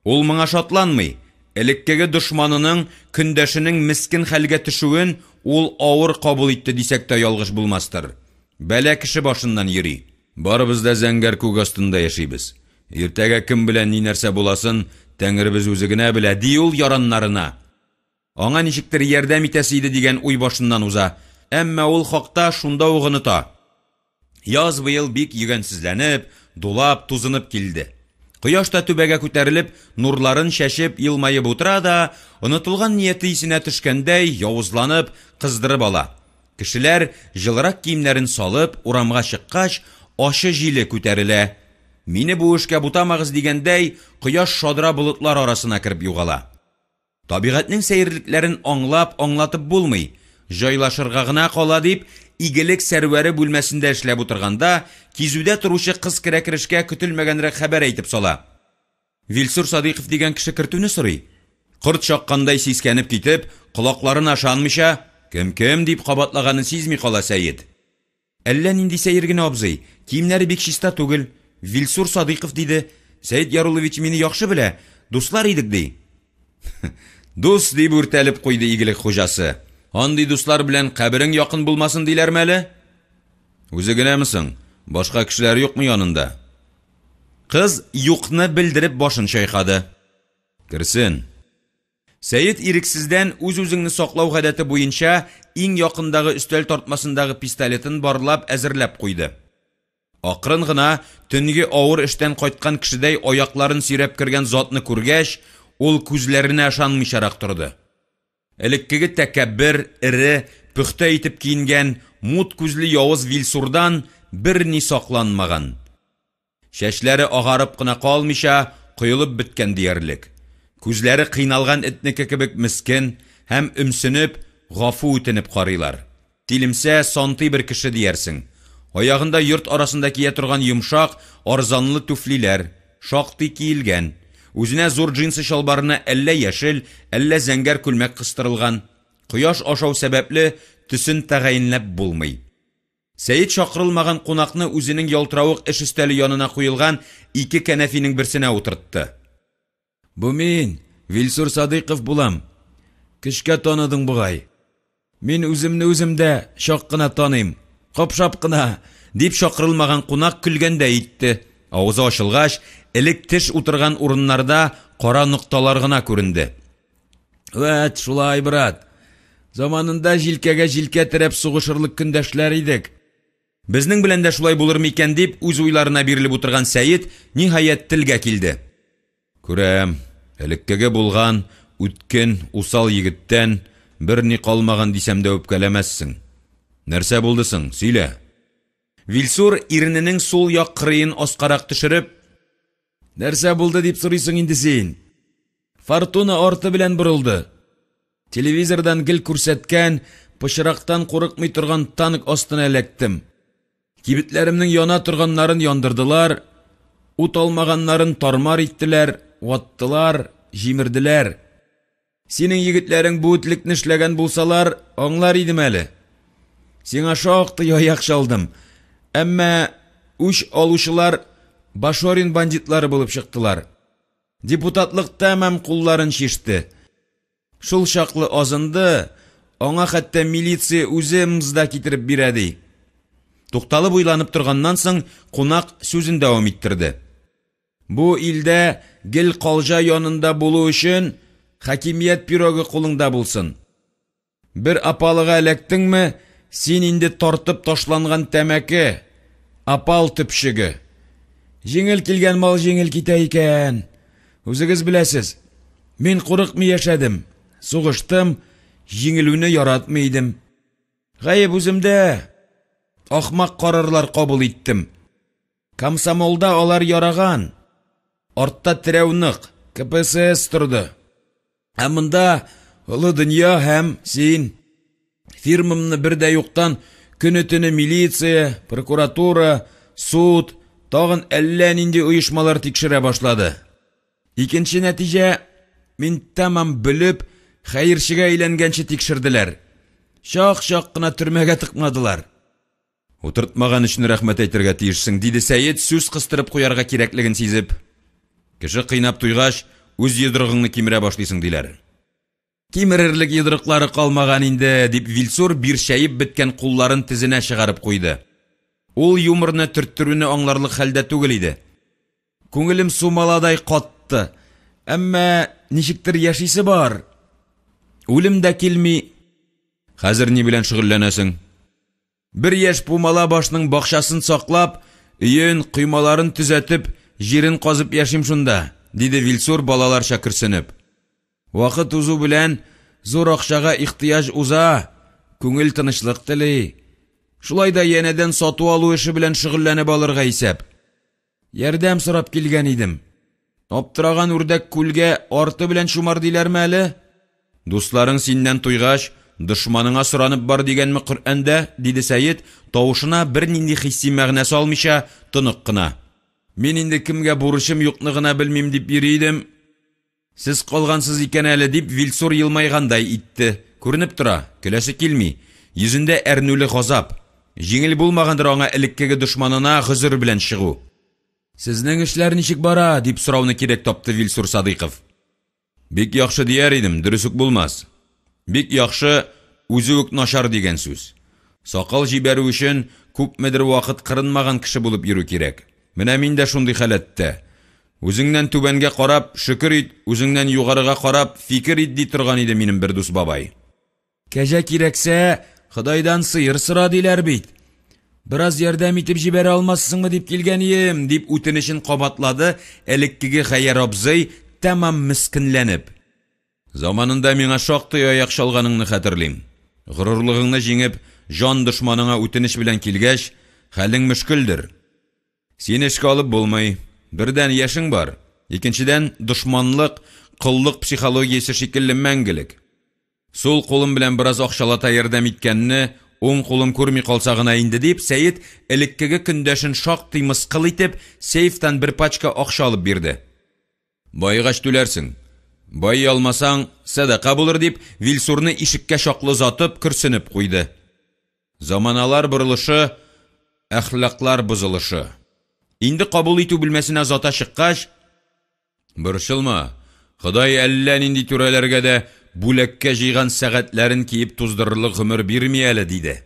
ул моңа шатланмый. Элеккеге дошманының, көндәшенең мискин хәлгә төшүен ул авыр кабул итте дисәк тә ялгыш булмастыр. Бәлә кеше башыннан йөри. Барыбыз да зәңгәр күк астында яшибез. Иртәгә кем белән ни нәрсә буласын, Тәңребез үзе генә белә, ди ул яраннарына. Аңа ничектер ярдәм итәсе иде дигән уй башыннан уза. Әмма ул хакта шунда ук оныта. Яз быел бик йөгәнсезләнеп, дулап, тузынып килде. Кояш та түбәгә күтәрелеп, нурларын шәшеп, елмаеп утыра да, онытылган нияте исенә төшкәндәй, явызланып, кыздырып ала. Кешеләр җылырак киемнәрен салып, урамга чыккач, ашы җиле күтәрелә. Мине бу эшкә бутамагыз дигәндәй, кояш шадра болытлар арасына кереп югала. Табигатьнең сәерлекләрен аңлатып булмый. Җайлашырга гына кала дип, игелек сәрвәре бүлмәсендә эшләп утырганда, кизүдә торучы кыз керәкрешкә көтелмәгәнрәк хәбәр әйтеп сала. Вильсур Садыйков дигән кеше кертүне сорый. Корт чаккандай сискәнеп китеп, колакларын ашанмыйча, кем дип кабатлаганын сизми кала Сәйид. Әллә нинди сәер генә абзый, киемнәре бик чиста түгел. Вильсур Садыйков диде. Сәйид Ярулович мине яхшы белә, дуслар идек ди. Дус дип үртәлеп куйды игелек хуҗасы. Андый дуслар белән каберең якын булмасын диләрме әле? Үзе генәмисең? Башка кешеләр юкмы янында? Кыз юкны белдереп башын чайкады. Керсен. Сәйид ирексездән үз-үзеңне саклау гадәте буенча иң якындагы өстәл тартмасындагы пистолетын барлап әзерләп куйды. Акрын гына төнге авыр эштән кайткан кешедәй аякларын сирәп кергән затны күргәч, ул күзләренә ышанмыйчарак торды. Элеккеге тәкәббер, ире, пөхтә итеп киенгән, мут күзле явыз Вильсурдан бер ни сакланмаган. Шәчләре агарып кына калмыйча, коелып биткән диярлек. Күзләре кыйналган этнеке кебек мискен һәм өмсенеп, гафу үтенеп карыйлар. Тилемсә сантый бер кеше диярсең. Аягында йорт арасында кия торган йомшак, арзанлы туфлиләр, шактый киелгән. Үзенә зур джинсы шалбарына әллә яшел, әллә зәңгәр күлмәк кыстырылган. Кояш ашау сәбәпле төсен тәгаенләп булмый. Сәйид шакырылмаган кунакны үзенең ялтыравык эш өстәле янына куелган ике кәнәфинең берсенә утыртты. Бу мин, Вильсур Садыйков булам. Кешкә таныдың бугай. Мин үземне үземдә шак кына таныйм. Капшап кына, дип шакырылмаган кунак көлгәндә итте. Авызы ачылгач, элек теш утырган урыннарда кара нокталар гына күренде. Вәт, шулай, брат. Заманында җилкәгә җилкә терәп сугышырлык көндәшләр идек. Безнең белән дә шулай булыр микән дип үз уйларына бирелеп утырган Сәйид ниһаять телгә килде. Күрәм, элеккеге булган үткен усал егеттән бер ни калмаган дисәм дә үпкәләмәссең. Нәрсә булды соң, сөйлә. Вильсур ирененең сул як кырыен аскарак төшереп, нәрсә булды дип сорыйсың инде син? Фортуна арты белән борылды. Телевизордан гел күрсәткән, пычрактан курыкмый торган танк астына эләктем. Кибетләремнең яна торганнарын яндырдылар, ут алмаганнарын тармар иттеләр, ваттылар, җимерделәр. Синең егетләрең бу үтлекне эшләгән булсалар, аңлар идем әле. Сиңа шактый аяк чалдым. Әмма үч алучылар Башорин бандитлары булып чыктылар. Депутатлык тәмам кулларын шиште. Шул шаклы азынды, аңа хәтта милиция үзе мызда китереп бирәди. Тукталып уйланып торганнан соң кунак сүзен дәвам иттерде. Бу илдә гел калҗа янында булу өчен хакимият пирогы кулыңда булсын. Бер апалыга эләктеңме, син инде тартып ташланган тәмәке, апал төпшеге. Җиңел килгән мал җиңел китә икән. Үзегез беләсез, мин курыкмый яшәдем, сугыштым, җиңелүне яратмый идем. Гаеп үземдә, ахмак карарлар кабул иттем. Комсомолда алар яраган. Артта терәүнек, КПСС торды. Ә монда олы дөнья һәм син. Фирмамны бердә юктан көне-төне милиция, прокуратура, суд, тагын әллә нинди оешмалар тикшерә башлады. Икенче нәтиҗә, мин тәмам белеп, хәерчегә әйләнгәнче тикшерделәр. Шак-шак кына төрмәгә тыкмадылар. Утыртмаган өчен рәхмәт әйтергә тиешсең, диде Сәйид сүз кыстырып куярга кирәклеген сизеп. Кеше кыйнап туйгач, үз йодрыгыңны кимерә башлыйсың диләр. Кимерерлек йодрыклары калмаган инде, дип Вильсур бирчәеп беткән кулларын тезенә чыгарып куйды. Ул юморны төрттерүне аңларлык хәлдә түгел иде. Күңелем сумаладай катты, әмма ничектер яшисе бар. Үлем дә килми. Хәзер ни белән шөгыльләнәсең? Бер яшь пумала башның бакчасын саклап, өен, кыймаларын төзәтеп, җирен казып яшим шунда, диде Вильсур балаларча күрсенеп. Вакыт узу белән зур акчага ихтыяҗ уза, күңел тынычлык тели. Шулай да янәдән сату алу эше белән шөгыльләнеп алырга исәп. Ярдәм сорап килгән идем. Аптыраган үрдәк күлгә арты белән шумар диләрме әле? Дусларың синнән туйгач, дошманыңа соранып бар дигәнме Коръәндә, диде Сәйид, тавышына бер нинди хисси мәгънә салмыйча, тынык кына. Мин инде кемгә бурычым юкны гына белмим дип йөридем. Сез калгансыз икән әле, дип Вильсур елмайгандай итте. Күренеп тора, көләсе килми. Йөзендә әрнүле газап. Җиңел булмагандыр аңа элеккеге дошманына гызыр белән чыгу. Сезнең эшләр ничек бара, дип сорауны кирәк тапты Вильсур Садыйков. Бик яхшы дияр идем, дөрес үк булмас. Бик яхшы, үзе үк начар дигән сүз. Сакал җибәрү өчен күпмедер вакыт кырынмаган кеше булып йөрү кирәк. Менә мин дә шундый халәттә. Үзеңнән түбәнгә карап, шөкер ит, үзеңнән югарыга карап, фикер ит ди торган иде минем бер дус бабай. Кәҗә кирәксә, Худайдан сыер сора диләр бит. Бераз ярдәм итеп җибәрә алмассыңмы дип килгәнем, дип үтенечен кабатлады элеккеге Хәйәр абзый, тәмам мискенләнеп. Заманында миңа шактый аяк чалганыңны хәтерлим. Горурлыгыңны җиңеп, жан дошманыңа үтенеч белән килгәч, хәлең мөшкелдер. Син эшкә алып булмый. Бердән яшең бар, икенчедән дошманлык, кыллык психологиясе шикелле мәңгелек. Сул кулым белән бераз акчалата ярдәм иткәнне, оң кулым күрми калса гына инде дип, Сәйид элеккеге көндәшен шактый мыскыл итеп, сейфтан бер пачка акча алып бирде. Байгач түләрсең. Бай алмасаң, садака булыр дип, Вильсурны ишеккә шаклы затып, көрсенеп куйды. Заманалар борылышы, әхлаклар бозылышы. Инде кабул итү бүлмәсенә зата чыккач, борчылма, Ходай әллә нинди түрәләргә дә бүләккә җыйган сәгатьләрен киеп туздырырлык гомер бирми әле диде.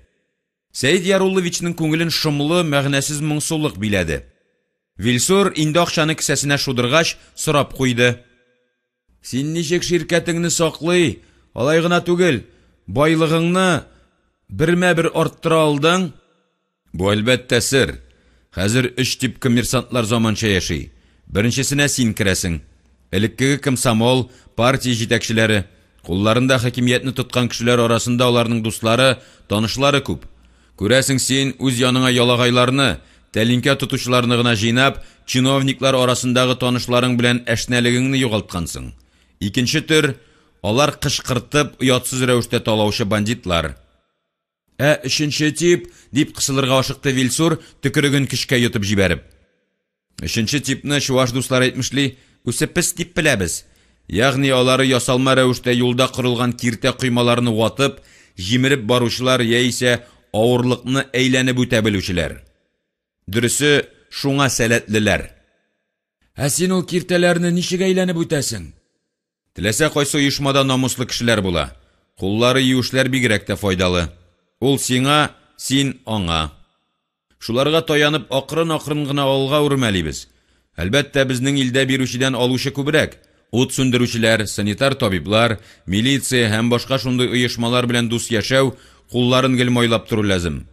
Сәйид Ярулловичның күңелен шомлы, мәгънәсез моңсулык биләде. Вильсур инде акчаны кесәсенә шудыргач, сорап куйды. Син ничек ширкәтеңне саклый, алай гына түгел, байлыгыңны бермә-бер арттыра алдың? Бу әлбәттә сер. Хәзер 3 тип коммерсантлар заманча яши. Беренчесенә син керәсең. Элеккеге комсомол, партия җитәкчеләре, кулларында хакимиятне тоткан кешеләр арасында аларның дуслары, танышлары күп. Күрәсең син үз яныңа ялагайларны, тәлинкә тотучыларны гына җыйнап, чиновниклар арасындагы танышларың белән әшнәлегеңне югалткансың. Икенче төр, алар кышкыртып, уятсыз рәвештә талаучы бандитлар. Өченче тип, дип кысылырга ашыкты Вильсур, төкереген кишкә йотып җибәреп. Өченче типны чуваш дуслар әйтмешли, үсеппес дип беләбез. Ягъни алары ясалма рәвештә юлда кырылган киртә кыймаларны ватып, җимереп баручылар яисә авырлыкны әйләнеп үтә белүчеләр. Дөресе, шуңа сәләтлеләр. Син ул киртәләрне ничек әйләнеп үтәсең? Теләсә кайсы оешмада намуслы кешеләр була. Куллары юешләр бигрәк тә файдалы. Ул сиңа, син аңа. Шуларга таянып акрын-акрын гына алга үрмәлибез. Әлбәттә, безнең илдә бирүчедән алучы күбрәк. Ут сүндерүчеләр, санитар табиблар, милиция һәм башка шундый оешмалар белән дус яшәү, кулларын гел майлап туру лазым.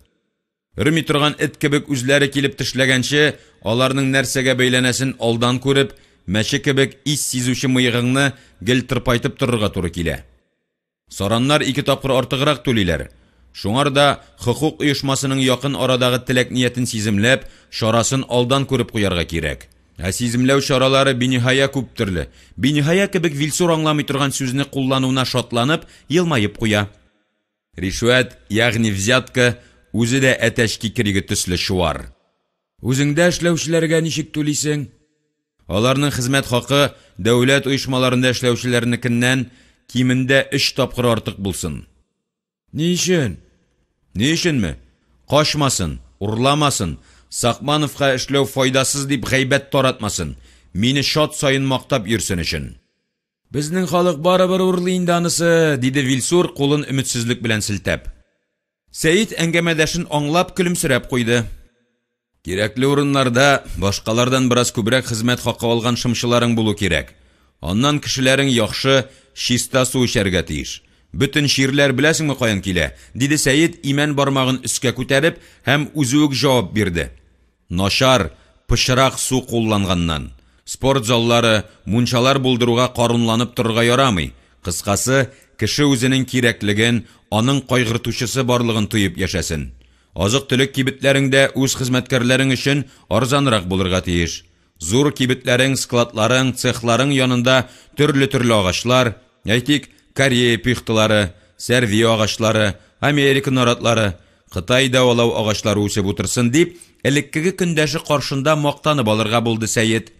Өрми торган эт кебек үзләре килеп тешләгәнче, аларның нәрсәгә бәйләнәсен алдан күреп, мәче кебек ис сизүче мыегыңны гел тырпайтып торырга туры килә. Сараннар 2 тапкыр артыграк түлиләр. Шуңар да хукук оешмасының якын арадагы теләк ниятен сиземләп, шарасын алдан күреп куярга кирәк. Сиземләү шаралары биниһая күп төрле. Биниһая кебек Вильсур аңламый торган сүзне куллануына шатланып, елмаеп куя. Ришвәт, ягъни взятка, үзе дә әтәч кикриге төсле шуар. Үзеңдә эшләүчеләргә ничек түлисең? Аларның хезмәт хакы дәүләт оешмаларында эшләүчеләрнекеннән кимендә 3 тапкыр артык булсын. Ни өчен? Ни өченме? Кашмасын, урламасын, Сакмановка эшләү файдасыз дип гайбәт таратмасын. Мине шат сайын мактап йөрсен өчен. Безнең халык барыбер урлый инде анысы, диде Вильсур кулын өметсезлек белән селтәп. Сәйид әңгәмәдәшен аңлап көлемсерәп куйды. Кирәкле урыннарда башкалардан бераз күбрәк хезмәт хакы алган шымчыларың булу кирәк. Аннан кешеләрең яхшы, чиста су эчәргә тиеш. Бүтін ширләр беләсеңме каян килә? Диде Сәйид имән бармагын өскә күтәреп һәм үзе үк җавап бирде. Нашар, пычрак су кулланганнан. Спорт заллары, мунчалар булдыруга карынланып торырга ярамый. Кыскасы, кеше үзенең кирәклеген, аның кайгыртучысы барлыгын тоеп яшәсен. Азык-төлек кибетләреңдә үз хезмәткәрләрең өчен арзанрак булырга тиеш. Зур кибетләрең, складларың, цехларың янында төрле-төрле агачлар, әйтик, Корея пихтылары, Сербия агачлары, Америка наратлары, Кытай давалау агачлары үсеп утырсын дип, элеккеге көндәше каршында мактанып алырга булды Сәйид.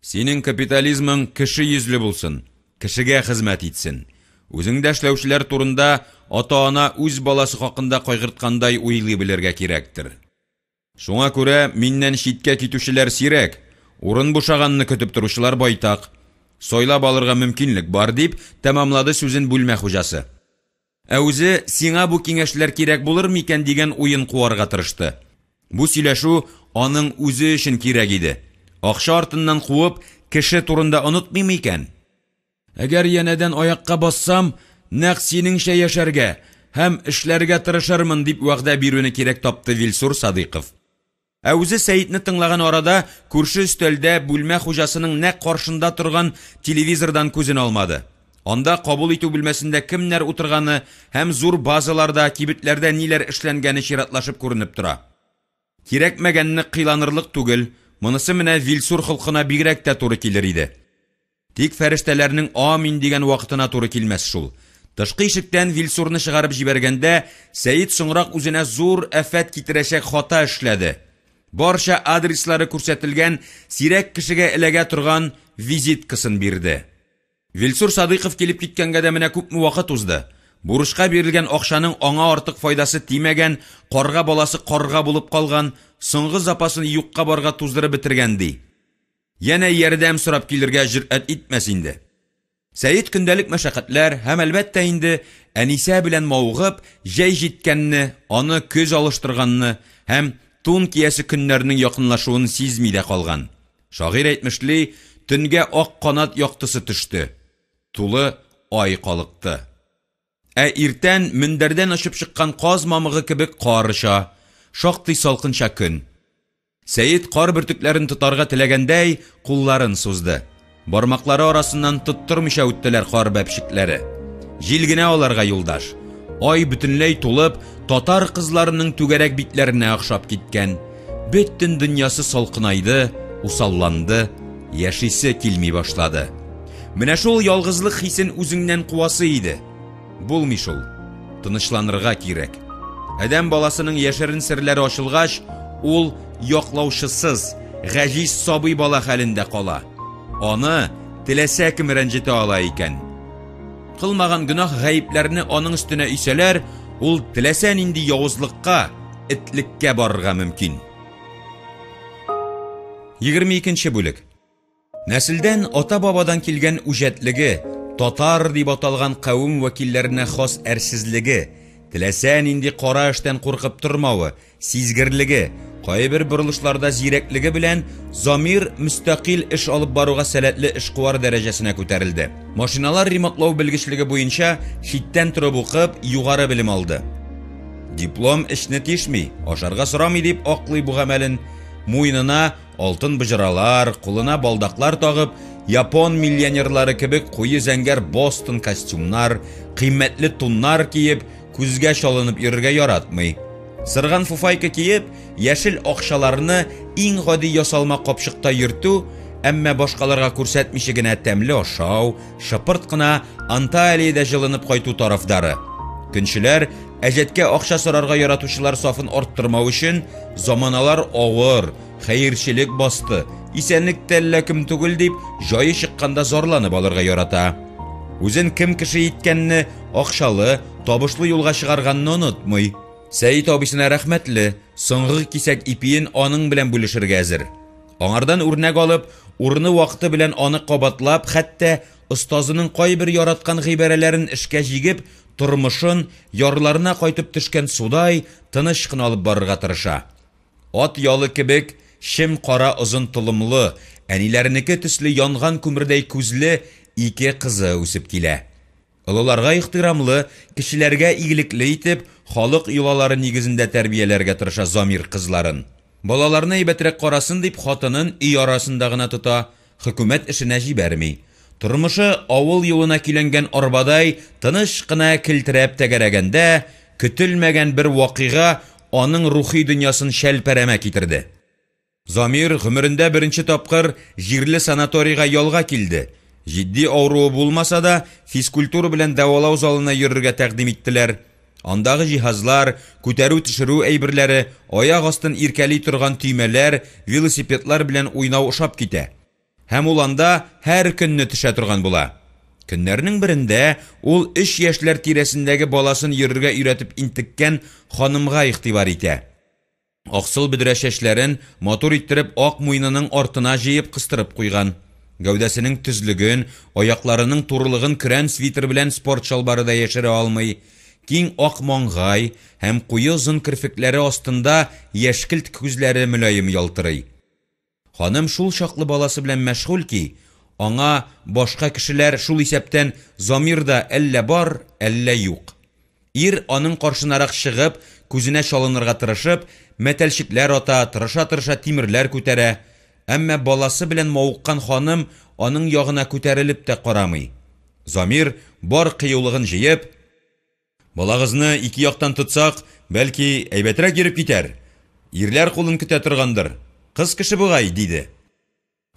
Синең капитализмың кеше йөзле булсын, кешегә хезмәт итсен. Үзеңдә эшләүчеләр турында ата-ана үз баласы хакында кайгырткандай уйлый белергә кирәктер. Шуңа күрә миннән читкә китүчеләр сирәк, урын бушаганны көтеп торучылар байтак. Сойлап алырга мөмкинлек бар дип тәмамлады сүзен бүлмә хуҗасы. Үзе сиңа бу киңәшләр кирәк булыр микән дигән уен куарга тырышты. Бу сөйләшү аның үзе өчен кирәк иде. Акча артыннан куып, кеше турында онытмый микән? Әгәр янәдән аякка бассам, нәкъ синеңчә яшәргә һәм эшләргә тырышырмын дип вәгъдә бирүне кирәк тапты Вильсур Садыйков. Үзе Сәйидне тыңлаган арада күрше өстәлдә бүлмә хуҗасының нәкъ каршында торган телевизордан күзен алмады. Анда кабул итү бүлмәсендә кемнәр утырганы һәм зур базаларда, кибетләрдә ниләр эшләнгәне чиратлашып күренеп тора. Кирәкмәгәнне кыйланырлык түгел, монысы менә Вильсур холкына бигрәк тә туры килер иде. Тик фәрештәләрнең амин дигән вакытына туры килмәс шул. Тышкы ишектән Вильсурны чыгарып җибәргәндә, Сәйид соңрак үзенә зур афәт китерәчәк хата эшләде. Барча адреслары күрсәтелгән, сирәк кешегә эләгә торган визиткасын бирде. Вильсур Садыйков килеп киткәнгә дә менә күпме вакыт узды. Бурышка бирелгән акчаның аңа артык файдасы тимәгән, карга баласы карга булып калган, соңгы запасын юкка барга туздырып бетергән ди. Яна ярдәм сорап килергә җөрьәт итмәс инде. Сәйид көндәлек мәшәкатьләр һәм әлбәттә инде Әнисә белән маугып, җәй җиткәнне, аны көз алыштырганны һәм тун киясе көннәрнең якынлашуын сизми дә калган. Шагыйрь әйтмешли, төнгә ак канат яктысы төште. Тулы ай калыкты. Иртән мендәрдән очып чыккан каз мамыгы кебек карыша, шактый салкынча көн. Сәйид кар бөртекләрен тотарга теләгәндәй кулларын сузды. Бармаклары арасыннан тоттырмыйча үттеләр кар бәпшикләре. Җил генә аларга юлдаш. Ай бөтенләй тулып, татар кызларының түгәрәк битләренә охшап киткән. Бөтен дөньясы салкынайды, усалланды, яшисе килми башлады. Менә шул ялгызлык хисен үзеңнән куасы иде. Булмый шул. Тынычланырга кирәк. Адәм баласының яшерен серләре ачылгач, ул яклаушысыз, гаҗиз сабый бала хәлендә кала. Аны теләсә кем рәнҗетә ала икән. Кылмаган гөнаһ гаипләрне аның өстенә исәләр, ул теләсә нинди явызлыкка, этлеккә барырга мөмкин. 22-нче бүлек. Нәселдән ата-бабадан килгән үҗәтлеге, татар дип аталган кавым вәкилләренә хас әрсезлеге, теләсә нинди кара эштән куркып тормавы, сизгерлеге, кайбер борылышларда зирәклеге белән Замир мөстәкыйль эш алып баруга сәләтле эшкуар дәрәҗәсенә күтәрелде. Машиналар ремонтлау белгечлеге буенча читтән торып укып, югары белем алды. Диплом эшне тишми, ашарга сорамый дип аклый бу гамәлен. Муйнына алтын быжыралар, кулына балдаклар тагып, Япон миллионерлары кебек куе зәңгәр Бостон костюмнар, кыйммәтле туннар киеп, күзгә шалынып йөрергә яратмый. Сырган фуфайка киеп, яшел акчаларны иң гади ясалма капчыкта йөртү, әмма башкаларга күрсәтмичә генә тәмле ашау, шыпырт кына Анталиядә җылынып кайту тарафдары. Көнчеләр әҗәткә акча сорарга яратучылар сафын арттырмау өчен заманалар авыр, хәерчелек басты, исәнлек тәлләкем түгел дип, җае чыкканда зарланып алырга ярата. Үзен кем кеше иткәнне, акчалы, табышлы юлга чыгарганны онытмый. Сәйид абысына рәхмәтле, соңгы кисәк ипиен аның белән бүлешергә әзер. Аңардан үрнәк алып, урыны вакыты белән аны кабатлап, хәтта остазының кайбер яраткан гыйбарәләрен эшкә җигеп, тормышын ярларына кайтып төшкән судай тыныч кына алып барырга тырыша. Ат ялы кебек, шем кара озын тылымлы, әниләрнеке төсле янган күмердәй күзле ике кызы үсеп килә. Олыларга ихтирамлы, кешеләргә игелекле итеп, халык йолалары нигезендә тәрбияләргә тырыша Замир кызларын. Балаларны әйбәтрәк карасын дип хатынын өй арасында гына тота, хөкүмәт эшенә җибәрми. Тормышы авыл юлына киләнгән арбадай тыныч кына килтерәп тәгәрәгәндә, көтелмәгән бер вакыйга аның рухи дөньясын шәлпәрәмә китерде. Замир гомерендә беренче тапкыр җирле санаторийга ялга килде. Җитди авыруы булмаса да, физкультура белән дәвалау залына йөрергә тәкъдим иттеләр. Андагы җиһазлар, күтәрү төшерү әйберләре, аяк астын иркәли торган төймәләр, велосипедлар белән уйнау ошап китә. Һәм ул анда һәр көнне төшә торган була. Көннәрнең берендә ул 3 яшьләр тирәсендәге баласын йөрергә өйрәтеп интеккән ханымга игътибар итә. Аксыл бөдрә чәчләрен матур иттереп ак муйнының артына җыеп кыстырып куйган. Гәүдәсенең төзлеген, аякларының турылыгын крән свитер белән спорт шалбары да яшерә алмый. Киң ак маңгай һәм куе озын кирфекләре астында яшькелт күзләре мөлаем ялтырый. Ханым шул чаклы баласы белән мәшгуль ки, аңа башка кешеләр шул исәптән Замир да әллә бар, әллә юк. Ир аның каршынарак чыгып, күзенә шалынырга тырышып, мәтәлчекләр ата, тырыша-тырыша тимерләр күтәрә. Әмма баласы белән мавыккан ханым аның ягына күтәрелеп тә карамый. Замир бар кыюлыгын җыеп, "Балагызны ике яктан тотсак, бәлки әйбәтрәк йөреп китәр. Ирләр кулын көтә торгандыр. Кыз кеше бугай", диде.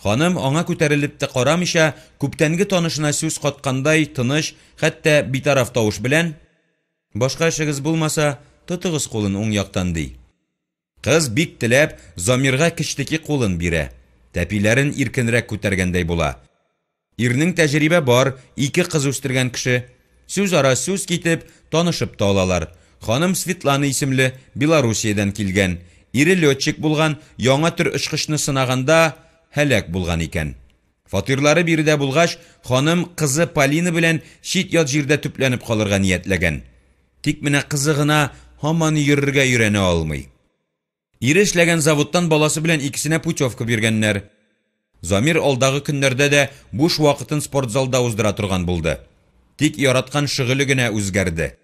Ханым аңа күтәрелеп тә карамыйча, күптәнге танышына сүз каткандай тыныч, хәтта битараф тавыш белән, "Башка эшегез булмаса, тотыгыз кулын уң яктан", ди. Кыз бик теләп Замирга кичтеки кулын бирә. Тәпиләрен иркенрәк күтәргәндәй була. Ирнең тәҗрибә бар, ике кыз үстергән кеше. Сүз ара сүз китеп, танышып та алалар. Ханым Светлана исемле, Белоруссиядән килгән. Ире летчик булган, яңа төр очкычны сынаганда һәлак булган икән. Фатирлары биредә булгач, ханым кызы Полина белән чит ят җирдә төпләнеп калырга ниятләгән. Тик менә кызы гына һаман йөрергә өйрәнә алмый. Ире эшләгән заводтан баласы белән икесенә путевка биргәннәр. Замир алдагы көннәрдә дә буш вакытын спортзалда уздыра торган булды. Тик яраткан шөгыле генә үзгәрде.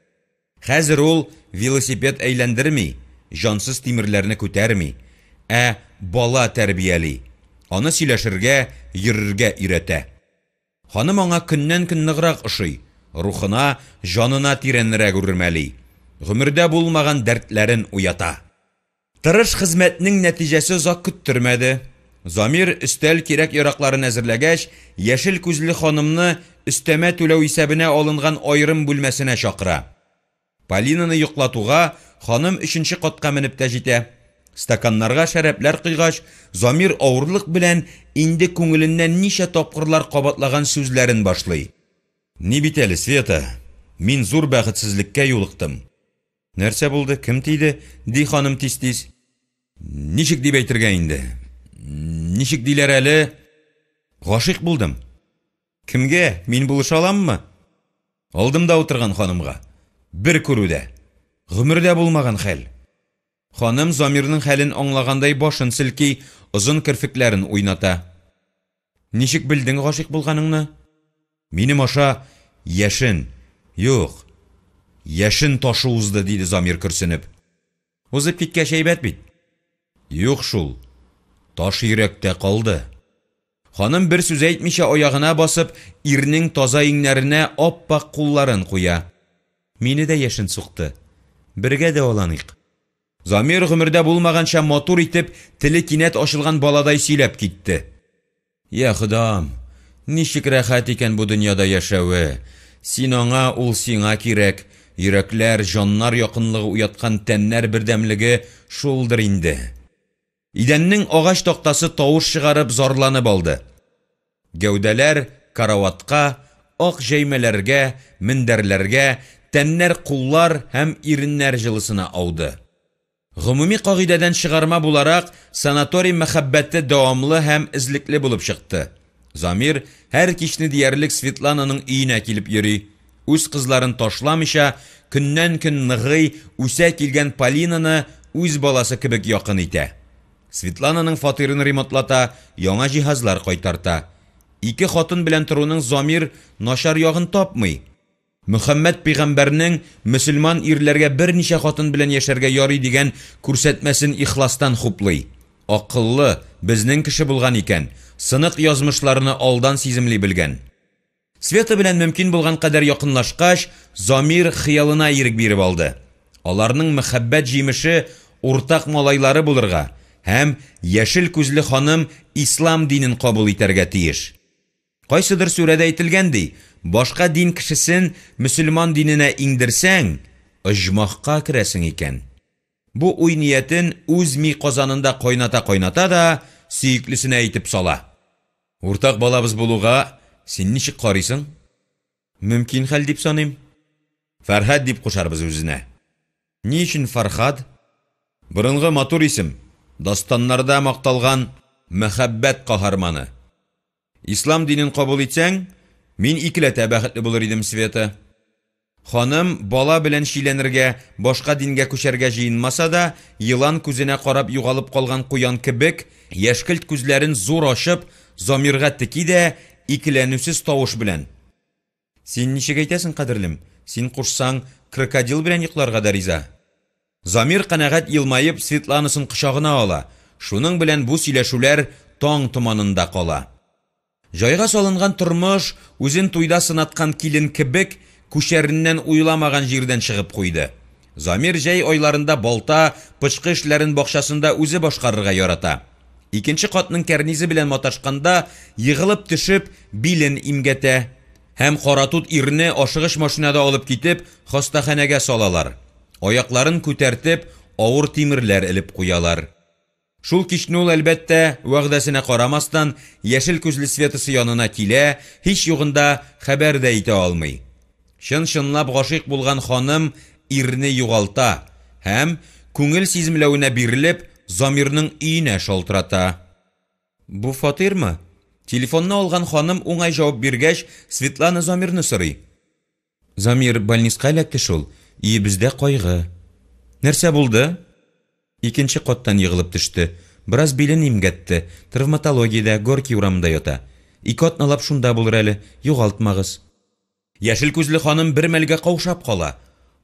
Хәзер ул велосипед әйләндерми, җансыз тимерләрне күтәрми, бала тәрбияли. Аны сөйләшергә, йөрергә өйрәтә. Ханым аңа көннән-көн ныграк ошый, рухына, җанына тирәнрәк үрмәли. Гомердә булмаган дәртләрен уята. Тырыш хезмәтнең нәтиҗәсе озак көттермәде. Замир өстәл кирәк яракларын әзерләгәч, яшел күзле ханымны өстәмә түләү исәбенә алынган аерым бүлмәсенә чакыра. Полинаны йоклатуга ханым 3нче катка менеп тә җитә. Стаканнарга шәрәпләр кыйгач, Замир авырлык белән инде күңеленнән ничә тапкырлар кабатлаган сүзләрен башлый. "Ни бит әле, Света, мин зур бәхетсезлеккә юлыктым." "Нәрсә булды, кем тиде?" ди ханым тиз-тиз. "Ничек дип әйтергә инде? Ничек диләр әле? Гашыйк булдым." "Кемгә? Мин булыша аламмы?" Алдымда утырган ханымга. Бер күрүдә. Гомердә булмаган хәл. Ханым Замирның хәлен аңлагандай башын селки, озын кирфекләрен уйната. "Ничек белдең гашыйк булганыңны?" "Минем аша яшен. Юк. Яшен ташы узды", диде Замир көрсенеп. "Узып киткәч әйбәт бит." "Юк шул. Таш йөрәктә калды." Ханым бер сүз әйтмичә аягына басып, ирнең таза иңнәренә аппак кулларын куя. "Мине дә яшен сукты. Бергә дә аланыйк." Замир гомердә булмаганча матур итеп, теле кинәт ачылган баладай сөйләп китте. "Я Худам, ничек рәхәт икән бу дөньяда яшәүе. Син аңа, ул сиңа кирәк. Йөрәкләр, җаннар якынлыгы уяткан тәннәр бердәмлеге шулдыр инде." Идәннең агач тактасы тавыш чыгарып зарланып алды. Гәүдәләр караватка, ак җәймәләргә, мендәрләргә, тәннәр куллар һәм иреннәр җылысына ауды. Гомуми кагыйдәдән чыгарма буларак, санаторий мәхәббәте дәвамлы һәм излекле булып чыкты. Замир һәр кичне диярлек Светлананың өенә килеп йөри. Үз кызларын ташламыйча, көннән-көн ныгый, үсә килгән Полинаны үз баласы кебек якын итә. Светлананың фатирын ремонтлата, яңа җиһазлар кайтарта. Ике хатын белән торуның Замир начар ягын тапмый. Мөхәммәд пәйгамбәрнең мөселман ирләргә берничә хатын белән яшәргә ярый дигән күрсәтмәсен ихластан хуплый. Акыллы, безнең кеше булган икән, сынык язмышларны алдан сиземли белгән. Света белән мөмкин булган кадәр якынлашкач, Замир хыялына ирек биреп алды. Аларның мәхәббәт җимеше уртак малайлары булырга һәм яшел күзле ханым ислам динен кабул итәргә тиеш. Кайсыдыр сүрәдә әйтелгән ди, башка дин кешесен мөселман диненә иңдерсәң, оҗмахка керәсең икән. Бу уй ниятен үз ми казанында кайната да сөеклесенә әйтеп сала. "Уртак балабыз булуга син ничек карыйсың?" "Мөмкин хәл дип саныйм." "Фәрхәт дип кушарбыз үзенә." "Ни өчен Фәрхәт?" "Борынгы матур исем, дастаннарда макталган мәхәббәт каһарманы. Ислам динен кабул итсәң, мин икеләтә бәхетле булыр идем, Света." Ханым бала белән шиләнергә, башка дингә күчәргә җыенмаса да, йылан күзенә карап югалып калган куян кебек, яшькелт күзләрен зур ачып, Замирга тики дә икеләнүсез тавыш белән: "Син ничек әйтәсең, кадерлем? Син кушсаң, крокодил белән йокларга да риза." Замир канәгать елмаеп Светланысын кочагына ала. Шуның белән бу сөйләшүләр таң томанында кала. Жайга салынган тормыш үзен туйда сынаткан килен кебек күчәреннән уйламаган җирдән чыгып куйды. Замир җәй айларында балта, пычкы эшләрен бакчасында үзе башкарырга ярата. Икенче катның кәрнизе белән маташканда егылып төшеп билен имгәтә. Һәм каратут ирне ашыгыш машинада алып китеп хастаханәгә салалар. Аякларын күтәртеп, авыр тимерләр элеп куялар. Шул кичне ул әлбәттә вәгъдәсенә карамастан яшел күзле Светасы янына килә, һич югында хәбәр дә итә алмый. Чын-чынлап гашыйк булган ханым ирне югалта һәм күңел сиземләвенә бирелеп Замирның өенә шалтырата. Бу фатирмы? Телефонны алган ханым уңай җавап биргәч, Светлана Замирны сорый. Замир больницка эләкте шул, өебездә кайгы. Нәрсә булды? Икенче каттан егылып төште. Бераз билен имгәтте. Травматологиядә Горький урамында ята. Ике атналап шунда булыр әле, югалтмагыз. Яшел күзле ханым бер мәлгә каушап кала.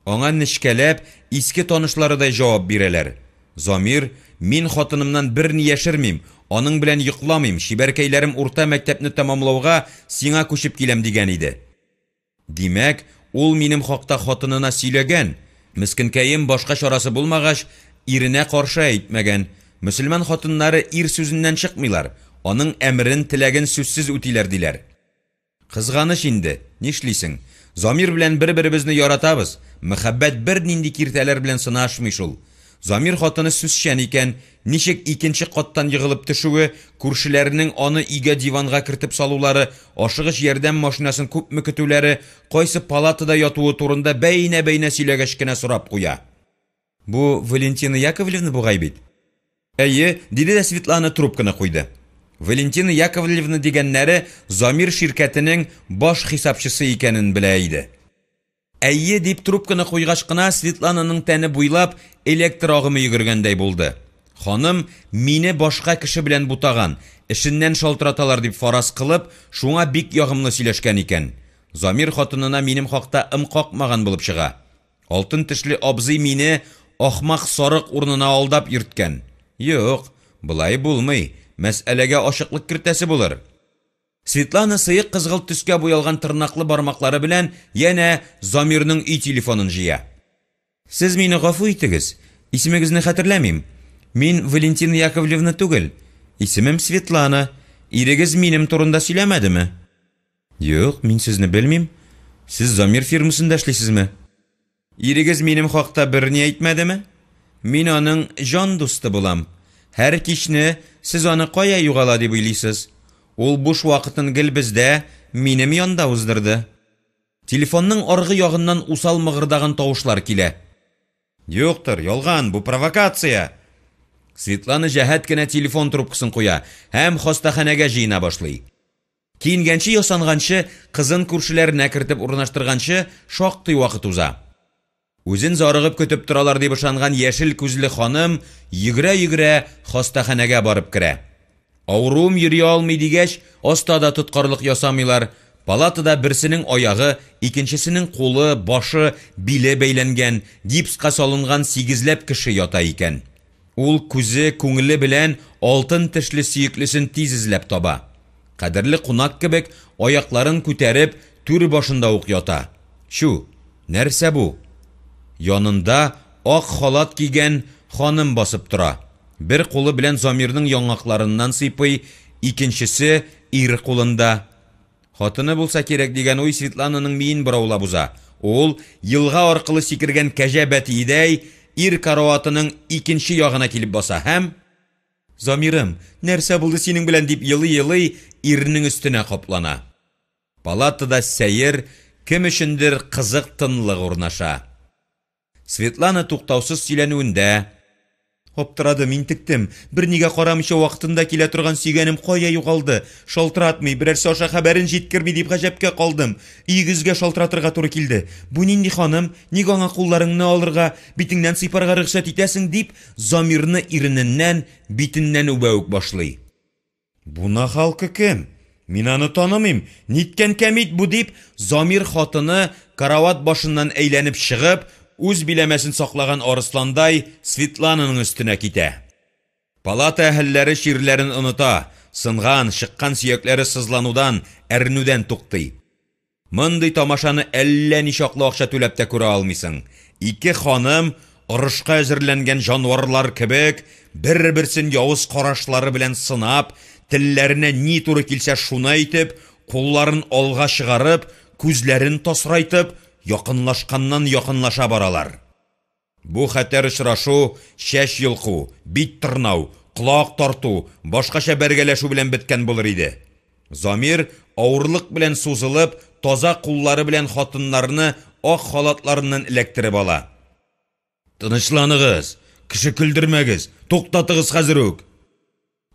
Аңа нечкәләп, иске танышларыдай җавап бирәләр. Замир, мин хатынымнан берни яшермим, аның белән йокламыйм, шибәркәйләрем урта мәктәпне тәмамлауга сиңа күчеп киләм дигән иде. Димәк, ул минем хакта хатынына сөйләгән. Мискенкәем башка чарасы булмагач, иренә каршы әйтмәгән. Мөселман хатыннары ир сүзеннән чыкмыйлар, аның әмрен теләген сүзсез үтиләр диләр. Кызганыч инде, нишлисең? Замир белән бер-беребезне яратабыз. Мәхәббәт бер нинди киртәләр белән сынашмый шул. Замир хатыны сүзчән икән, ничек икенче каттан егылып төшүе, күршеләренең аны өйгә диванга кертеп салулары, ашыгыч ярдәм машинасын күпме көтүләре, кайсы палатада ятуы турында бәйнә-бәйнә сөйләгәч кенә сорап куя. Бу Валентина Яковлевна бугай бит. Әйе, диде дә Светлана трубканы куйды. Валентина Яковлевна дигәннәре Замир ширкәтенең баш хисапчысы икәнен белә иде. Әйе дип трубканы куйгач кына Светлананың тәне буйлап электр агымы йөгергәндәй булды. Ханым мине башка кеше белән бутаган, эшеннән шалтыраталар дип фараз кылып, шуңа бик ягымлы сөйләшкән икән. Замир хатынына минем хакта какмаган булып чыга. Алтын тешле абзый мине ахмак сарык урынына алдап йөрткән. Юк, булай булмый. Мәсьәләгә ачыклык кертәсе булыр. Светлана сыйык кызгылт төскә буялган тырнаклы бармаклары белән янә Замирның үй телефонын җыя. Сез мине гафу итегез. Исемегезне хәтерләмим. Мин Валентина Яковлевна түгел. Исемем Светлана. Ирегез минем турында сөйләмәдеме? Юк, мин сезне белмим. Сез Замир фирмасында эшлисезме? Ирегез минем хакта берни әйтмәдеме? Мин аның җан дусты булам. Һәр кичне сез аны кая югала дип уйлыйсыз? Ул буш вакытын гел бездә, минем янда уздырды. Телефонның аргы ягыннан усал мыгырдаган тавышлар килә. Юктыр, ялган, бу провокация. Светлана җәһәт кенә телефон трубкасын куя һәм хастаханәгә җыена башлый. Киенгәнче ясанганчы, кызын күршеләренә кертеп урнаштырганчы шактый вакыт уза. Үзен зарыгып көтеп торалар дип ышанган яшел күзле ханым йөгерә-йөгерә хастаханәгә барып керә. Авырум йөри алмый дигәч, астада тоткарлык ясамыйлар. Палатада берсенең аягы, икенчесенең кулы, башы, биле бәйләнгән, гипска салынган 8ләп кеше ята икән. Ул күзе, күңеле белән алтын тешле сөеклесен тиз эзләп таба. Кадерле кунак кебек аякларын күтәреп, түр башында ук ята. Шу, нәрсә бу? Янында ак халат кигән ханым басып тора. Бер кулы белән Замирның яңакларыннан сыйпый, икенчесе ир кулында. Хатыны булса кирәк дигән уй Светлананың миен бораулап уза. Ул елга аркылы сикергән кәҗә бәтидәй ир караватының икенче ягына килеп баса һәм Замирым, нәрсә булды синең белән дип елый-елый ирнең өстенә каплана. Палатада сәер, кем өчендер кызык тынлык урнаша. Светлана туктаусыз сөйләнүендә Аптырады, мин тиктем. Бер нигә карамыйча вакытында килә торган сөйгәнем кая югалды? Шалтыратмый, берәрсе аша хәбәрен җиткерми дип гаҗәпкә калдым. Өегезгә шалтыратырга туры килде. Бу нинди ханым? Ник аңа кулларыңны алырга, битеңнән сыйпарга рөхсәт итәсең дип, Замирны ирененнән, битеннән үбәүк башлый. Бу нахалкы кем? Мин аны танымыйм. Ниткән кәмит бу дип, Замир хатыны карават башыннан әйләнеп чыгып, үз биләмәсен саклаган арысландай Светлананың өстенә китә. Палата әһелләре ширләрен оныта. сынган, шыққан сөякләре сызланудан, әрнүдән туктый. Мондый тамашаны әллә ничаклы акча түләп тә күрә алмыйсың. Ике ханым орышка әзерләнгән жанварлар кебек, бер-берсен явыз карашлары белән сынап, телләренә ни туры килсә шуны әйтеп, кулларын алга чыгарып, күзләрен тасрайтып, якынлашканнан якынлаша баралар. Бу хәтәр очрашу чәч йолку, бит тырнау, құлақ тарту, башкача бәргәләшү белән беткән булыр иде. Замир авырлык белән сузылып, таза куллары белән хатыннарны ак халатларыннан эләктереп ала. Тынычланыгыз, кеше күлдермәгез, туктатыгыз хәзер үк.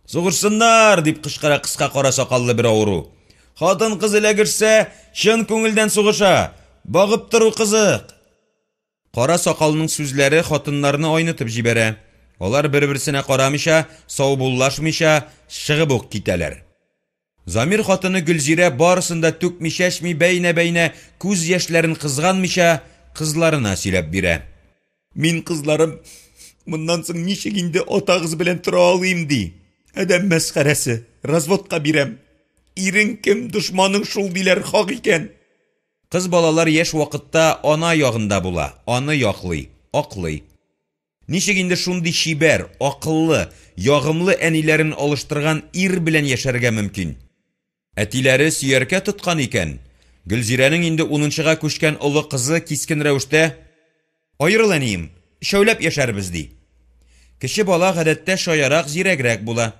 Сугышсыннар, дип кычкыра кыска кара сакаллы бер авыру. Хатын кыз эләгешсә, чын күңелдән сугыша. Багып тору кызык. Кара сакалның сүзләре хатыннарны айнытып җибәрә. Алар бер-берсенә карамыйча, саубуллашмыйча, чыгып ук китәләр. Замир хатыны Гөлзирә барысында түкми-чәчми, бәйнә-бәйнә күз яшьләрен кызганмыйча, кызларына сөйләп бирә. Мин кызларым, моннан соң ничек инде атагыз белән тора алыйм ди. Әдәм мәсхәрәсе, разводка бирәм. Ирең кем, дошманың шул диләр хак икән. Кыз балалар яшь вакытта ана ягында була, аны яклый, аклый. Ничек инде шундый чибәр, акыллы, ягымлы әниләрен алыштырган ир белән яшәргә мөмкин. Әтиләре сөяркә тоткан икән. Гөлзирәнең инде 10-га күчкән улы кызы кискен рәвештә: "Айрыл әнием, шәүләп яшәрбез" ди. Кеше бала гадәттә шаярак, зирәгрәк була.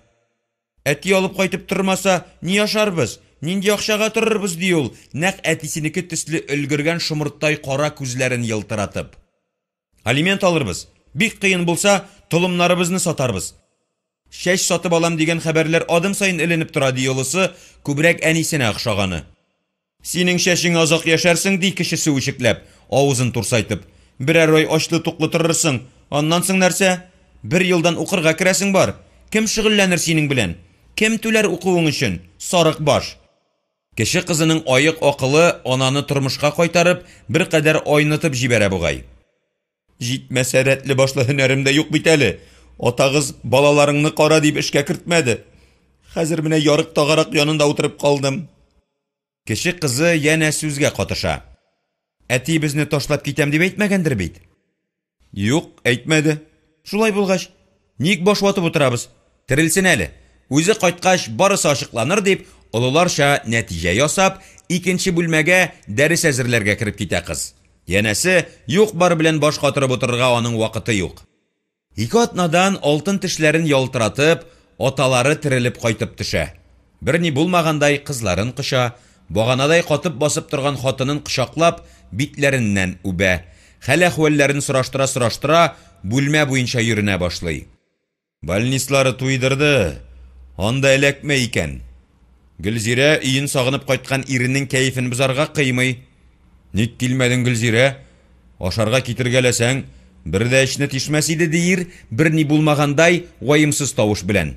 Әти алып кайтып тормаса, ни яшарбыз? Нинди акчага торырбыз ди ул, нәкъ әтисенеке төсле өлгергән шомырттай кара күзләрен ялтыратып. Алимент алырбыз. Бик кыен булса, толымнарыбызны сатарбыз. Чәч сатып алам дигән хәбәрләр адым сайын эленеп тора ди олысы, күбрәк әнисенә охшаганы. Синең чәчең азак яшәрсең ди кешесе үчекләп, авызын турсайтып. Берәр ай ачлы-туклы торырсың. Аннан соң нәрсә? 1 елдан укырга керәсең бар. Кем шөгыльләнер синең белән? Кем түләр укуың өчен? Сарык баш. Кеше кызының аяк акылы ананы тормышка кайтарып, бер кадәр айнытып җибәрә бугай. Җитмәсә рәтле башлы һөнәрем дә юк бит әле. Атагыз балаларыңны кара дип эшкә кертмәде. Хәзер менә ярык тагарак янында утырып калдым. Кеше кызы янә сүзгә катыша. Әти безне ташлап китәм дип әйтмәгәндер бит. Юк, әйтмәде. Шулай булгач, ник баш ватып утырабыз? Терилсен әле. Үзе кайткач барысы ачыкланыр дип, олыларча нәтиҗә ясап, икенче бүлмәгә дәрес әзерләргә кирип китә кыз. Янәсе, юк бар белән баш катырып утырырга аның вакыты юк. Ике атнадан алтын тешләрен ялтыратып, аталары терелеп кайтып төшә. Берни булмагандай кызларын кыша, баганадай катып басып торган хатынын кычаклап, битләреннән үбә. Хәл-әхвәлләрен сораштыра, бүлмә буенча йөренә башлый. Больницлары туйдырды. Анда эләкмә икән. Гөлзирә өен сагынып кайткан иренең кәефен бузарга кыймый. Ник килмәдең Гөлзирә? Ашарга китергәләсәң, бер дә эшне тишмәс иде дир, берни булмагандай ваемсыз тавыш белән.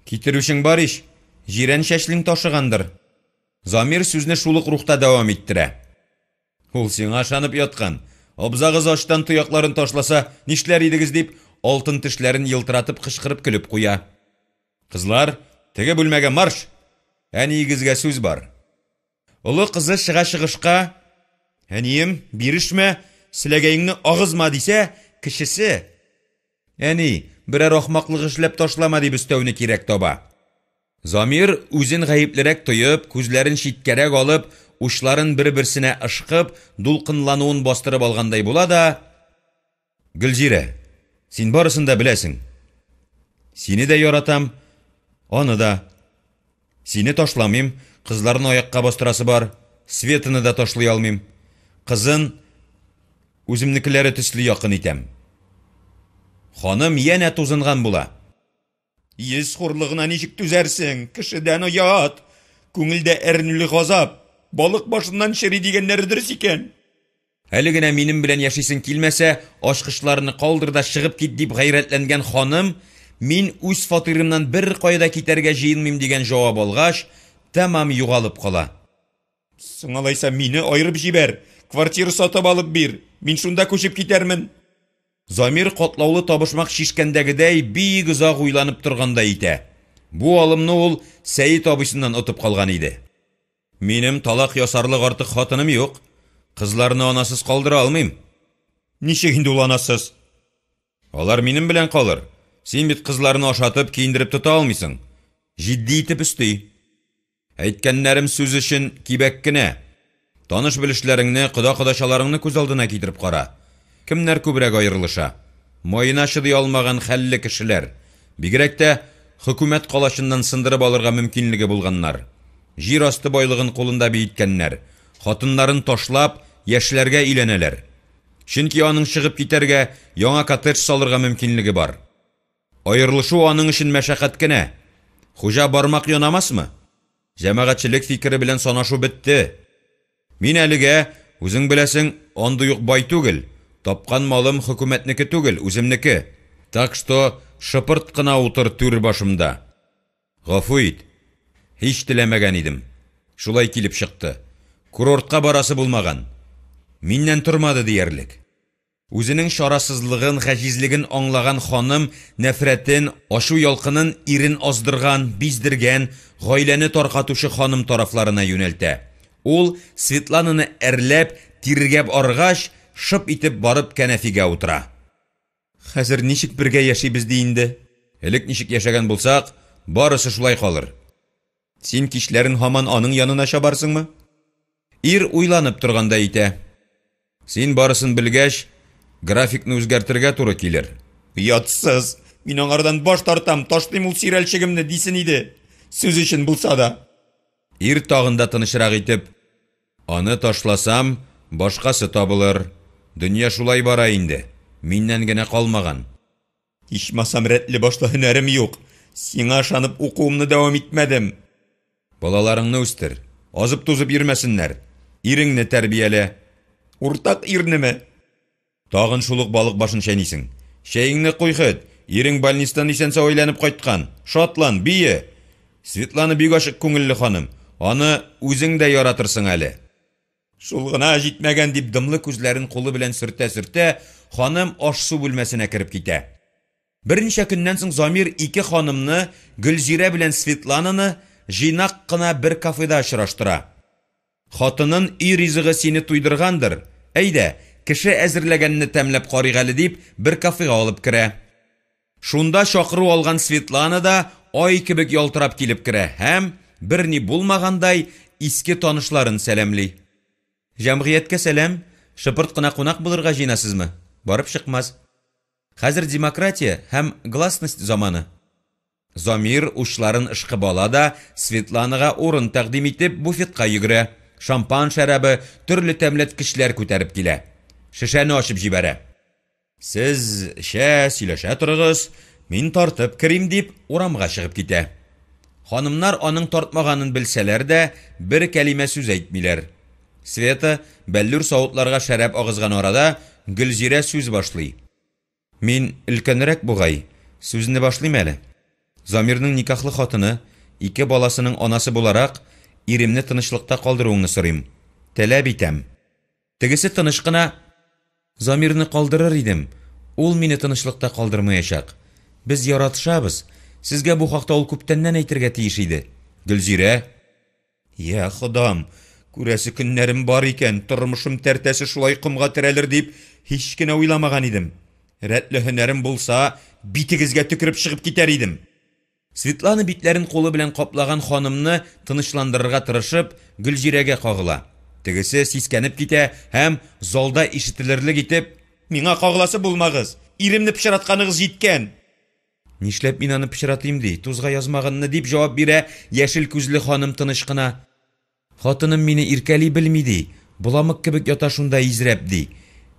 Китерүшең бар иш, җирән чәчлең ташыгандыр. Замир сүзне шулык рухта дәвам иттерә. Ул сиңа ышанып яткан. Абзагыз аштан туякларын ташласа, нишләр идегез дип, алтын тешләрен йылтыратып кычкырып көлеп куя. Кызлар, теге бүлмәгә марш. Әниегезгә сүз бар. Улы кызы чыгышка, әнием, бирешмә, силәгәеңне агызма дисә, кешесе. Әни, берәр ахмаклык эшләп ташлама дип өстәүне кирәк таба. Замир үзен гаеплерәк тоеп, күзләрен читкәрәк алып, учларын бер-берсенә ышкып, дулкынлануын бастырып алгандай була да: Гөлзирә, син барысын да беләсең. Сине дә яратам, аны да. Сине ташламыйм, кызларны аякка бастырасы бар, Светаны да ташлый алмыйм. Кызын үземнекеләре төсле якын итәм. Ханым янә тузынган була. Йөз хурлыгына ничек түзәрсең? Кешедән оят, күңелдә әрнүле газап, балык башыннан чери дигәннәре дөрес икән. Әле генә минем белән яшисең килмәсә, ашкычларны калдыр да чыгып кит дип гайрәтләнгән ханым, мин үз фатирымнан бер кайда китәргә җыенмыйм дигән җавап алгач, тәмам югалып кала. Сыңалайса мине айырып җибәр, квартира сатып алып бир, мин шунда күчеп китәрмен. Замир катлаулы табышмак шишкәндәгедәй бик озак уйланып торганда итә. Бу алымны ул Сәйит абысыннан отып калган иде. Минем талак ясарлык артык хатыным юк. Кызларны анасыз калдыра алмыйм. Ничек инде ул анасыз? Алар минем белән калыр. Син бит кызларны ашатып, киендереп тота алмыйсың. Җитди итеп өсти. Әйткәннәрем сүз өчен кибәк кенә. Таныш белешләреңне, кода-кодашаларыңны күз алдына китереп кара. Кемнәр күбрәк аерылыша? Майына чыдый алмаган хәлле кешеләр. Бигрәк тә хөкүмәт калашыннан сындырып алырга мөмкинлеге булганнар. Җир асты байлыгын кулында бейткәннәр. Хатыннарын ташлап, яшьләргә өйләнәләр. Чөнки аның чыгып китәргә, яңа коттедж салырга мөмкинлеге бар. Аерылышу аның өчен мәшәкать кенә. Хуҗа бармак янамасмы? Җәмәгатьчелек фикере белән санашу бетте. Мин әлегә, үзең беләсең, андый ук бай түгел. Тапкан малым хөкүмәтнеке түгел, үземнеке. Так что шыпырт кына утыр түр башымда. Гафу ит. Һич теләмәгән идем. Шулай килеп чыкты. Курортка барасы булмаган. Миннән тормады диярлек. Үзенең шарасызлыгын, гаҗизлеген аңлаган ханым нәфрәтен, ашу ялкынын ирен аздырган, биздергән, гаиләне таркатучы ханым тарафларына юнәлтә. Ул Светлананы әрләп, тиргәп аргач, шып итеп барып кәнәфигә утыра. Хәзер ничек бергә яшибез ди инде? Элек ничек яшәгән булсак, барысы шулай калыр. Син кичләрен һаман аның янына чабарсыңмы? Ир уйланып торганда әйтә. Син барысын белгәч, графикны үзгәртергә туры килер. Ятсыз, мин аңардан баш тартам, ташлыйм ул сирәлчегемне дисен иде. Сүз өчен булса да. Ир тагында тынычрак итеп, аны ташласам, башкасы табылыр. Дөнья шулай бара инде. Миннән генә калмаган. Ичмасам рәтле башта һөнәрем юк. Сиңа ышанып укуымны дәвам итмәдем. Балаларыңны үстер. Азып-тузып йөрмәсеннәр. Иреңне тәрбиялә. Уртак ирнеме? Тагын шулык балык башын чәйнисең. Чәйеңне куйхыт. Ирең больнистан исән-сау әйләнеп кайткан. Шатлан, бие. Светлана бик ашык күңелле ханым. Аны үзең дә яратырсың әле. Шул гына җитмәгән дип дымлы күзләрен кулы белән сөртә-сөртә, ханым аш-су бүлмәсенә кирип китә. Берничә көннән соң Замир ике ханымны, Гөлзирә белән Светлананы җыйнак кына бер кафеда очраштыра. Хатынын үй ризыгы сине туйдыргандыр. Әйдә, кеше әзерләгәнне тәмләп карыйк әле дип бер кафега алып керә. Шунда чакыру алган Светлана да ай кебек ялтырап килеп керә һәм берни булмагандай иске танышларын сәламли. Җәмгыятькә сәлам, шыпырт кына кунак булырга җыйнасызмы? Барып чыкмас. Хәзер демократия һәм гласность заманы. Замир учларын ышкып ала да Светланага урын тәкъдим итеп буфетка йөгерә. Шампан шәрабы, төрле тәмләткечләр күтәреп килә. Шешәне ачып җибәрә. Сез сөйләшә торыгыз, мин тартып кирим дип урамга чыгып китә. Ханымнар аның тартмаганын белсәләр дә бер кәлимә сүз әйтмиләр. Света бәллүр савытларга шәраб агызган арада Гөлзирә сүз башлый. Мин өлкәнрәк бугай, сүзне башлыйм әле. Замирның никахлы хатыны, ике баласының анасы буларак, иремне тынычлыкта калдыруыңны сорыйм. Таләп итәм. Тегесе тыныч кына: Замирны калдырыр идем. Ул мине тынычлыкта калдырмаячак. Без яратышабыз. Сезгә бу хакта ул күптәннән әйтергә тиеш иде. Гөлзирә: Я Худам, күрәсе көннәрем бар икән, тормышым тәртәсе шулай кымга терәлер дип һич кенә уйламаган идем. Рәтле һөнәрем булса, битегезгә төкереп чыгып китәр идем. Светлана битләрен кулы белән каплаган ханымны тынычландырырга тырышып, Гөлзирәгә кагыла. Тегесе сискәнеп китә һәм залда ишетелерлек итеп: Миңа кагыласы булмагыз, иремне пычратканыгыз җиткән. Нишләп мин аны пычратыйм ди, тузга язмаганны дип җавап бирә яшел күзле ханым тыныч кына. Хатыным мине иркәли белми ди, буламык кебек ята шунда изрәп ди.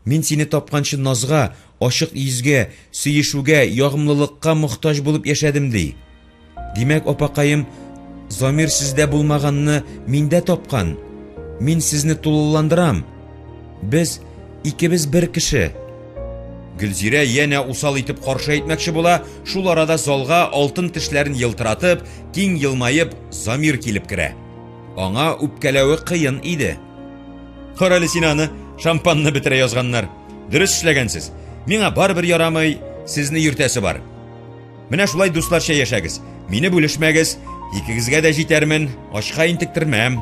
Мин сине тапканчы назга, ашык йөзгә, сөешүгә, ягымлылыкка мохтаҗ булып яшәдем ди. Димәк, апакаем, Замир сездә булмаганны миндә тапкан. Мин сезне тулыландырам. Без икебез бер кеше. Гөлзирә янә усал итеп каршы әйтмәкче була, шул арада залга алтын тешләрен йылтыратып, киң йылмаеп, Замир килеп керә. Аңа үпкәләве кыен иде. Каралы син аны, шампанны бетерә язганнар. Дөрес эшләгәнсез. Миңа барыбер ярамый, сезне йөртәсе бар. Менә шулай дусларча яшәгез. Мине бүлешмәгез, икегезгә дә җитәрмен, ашка интектермәм.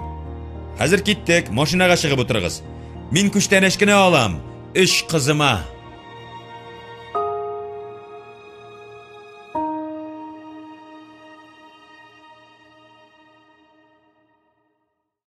Хәзер киттек, машинага чыгып утырыгыз. Мин күчтәнәч кенә алам, 3 кызыма.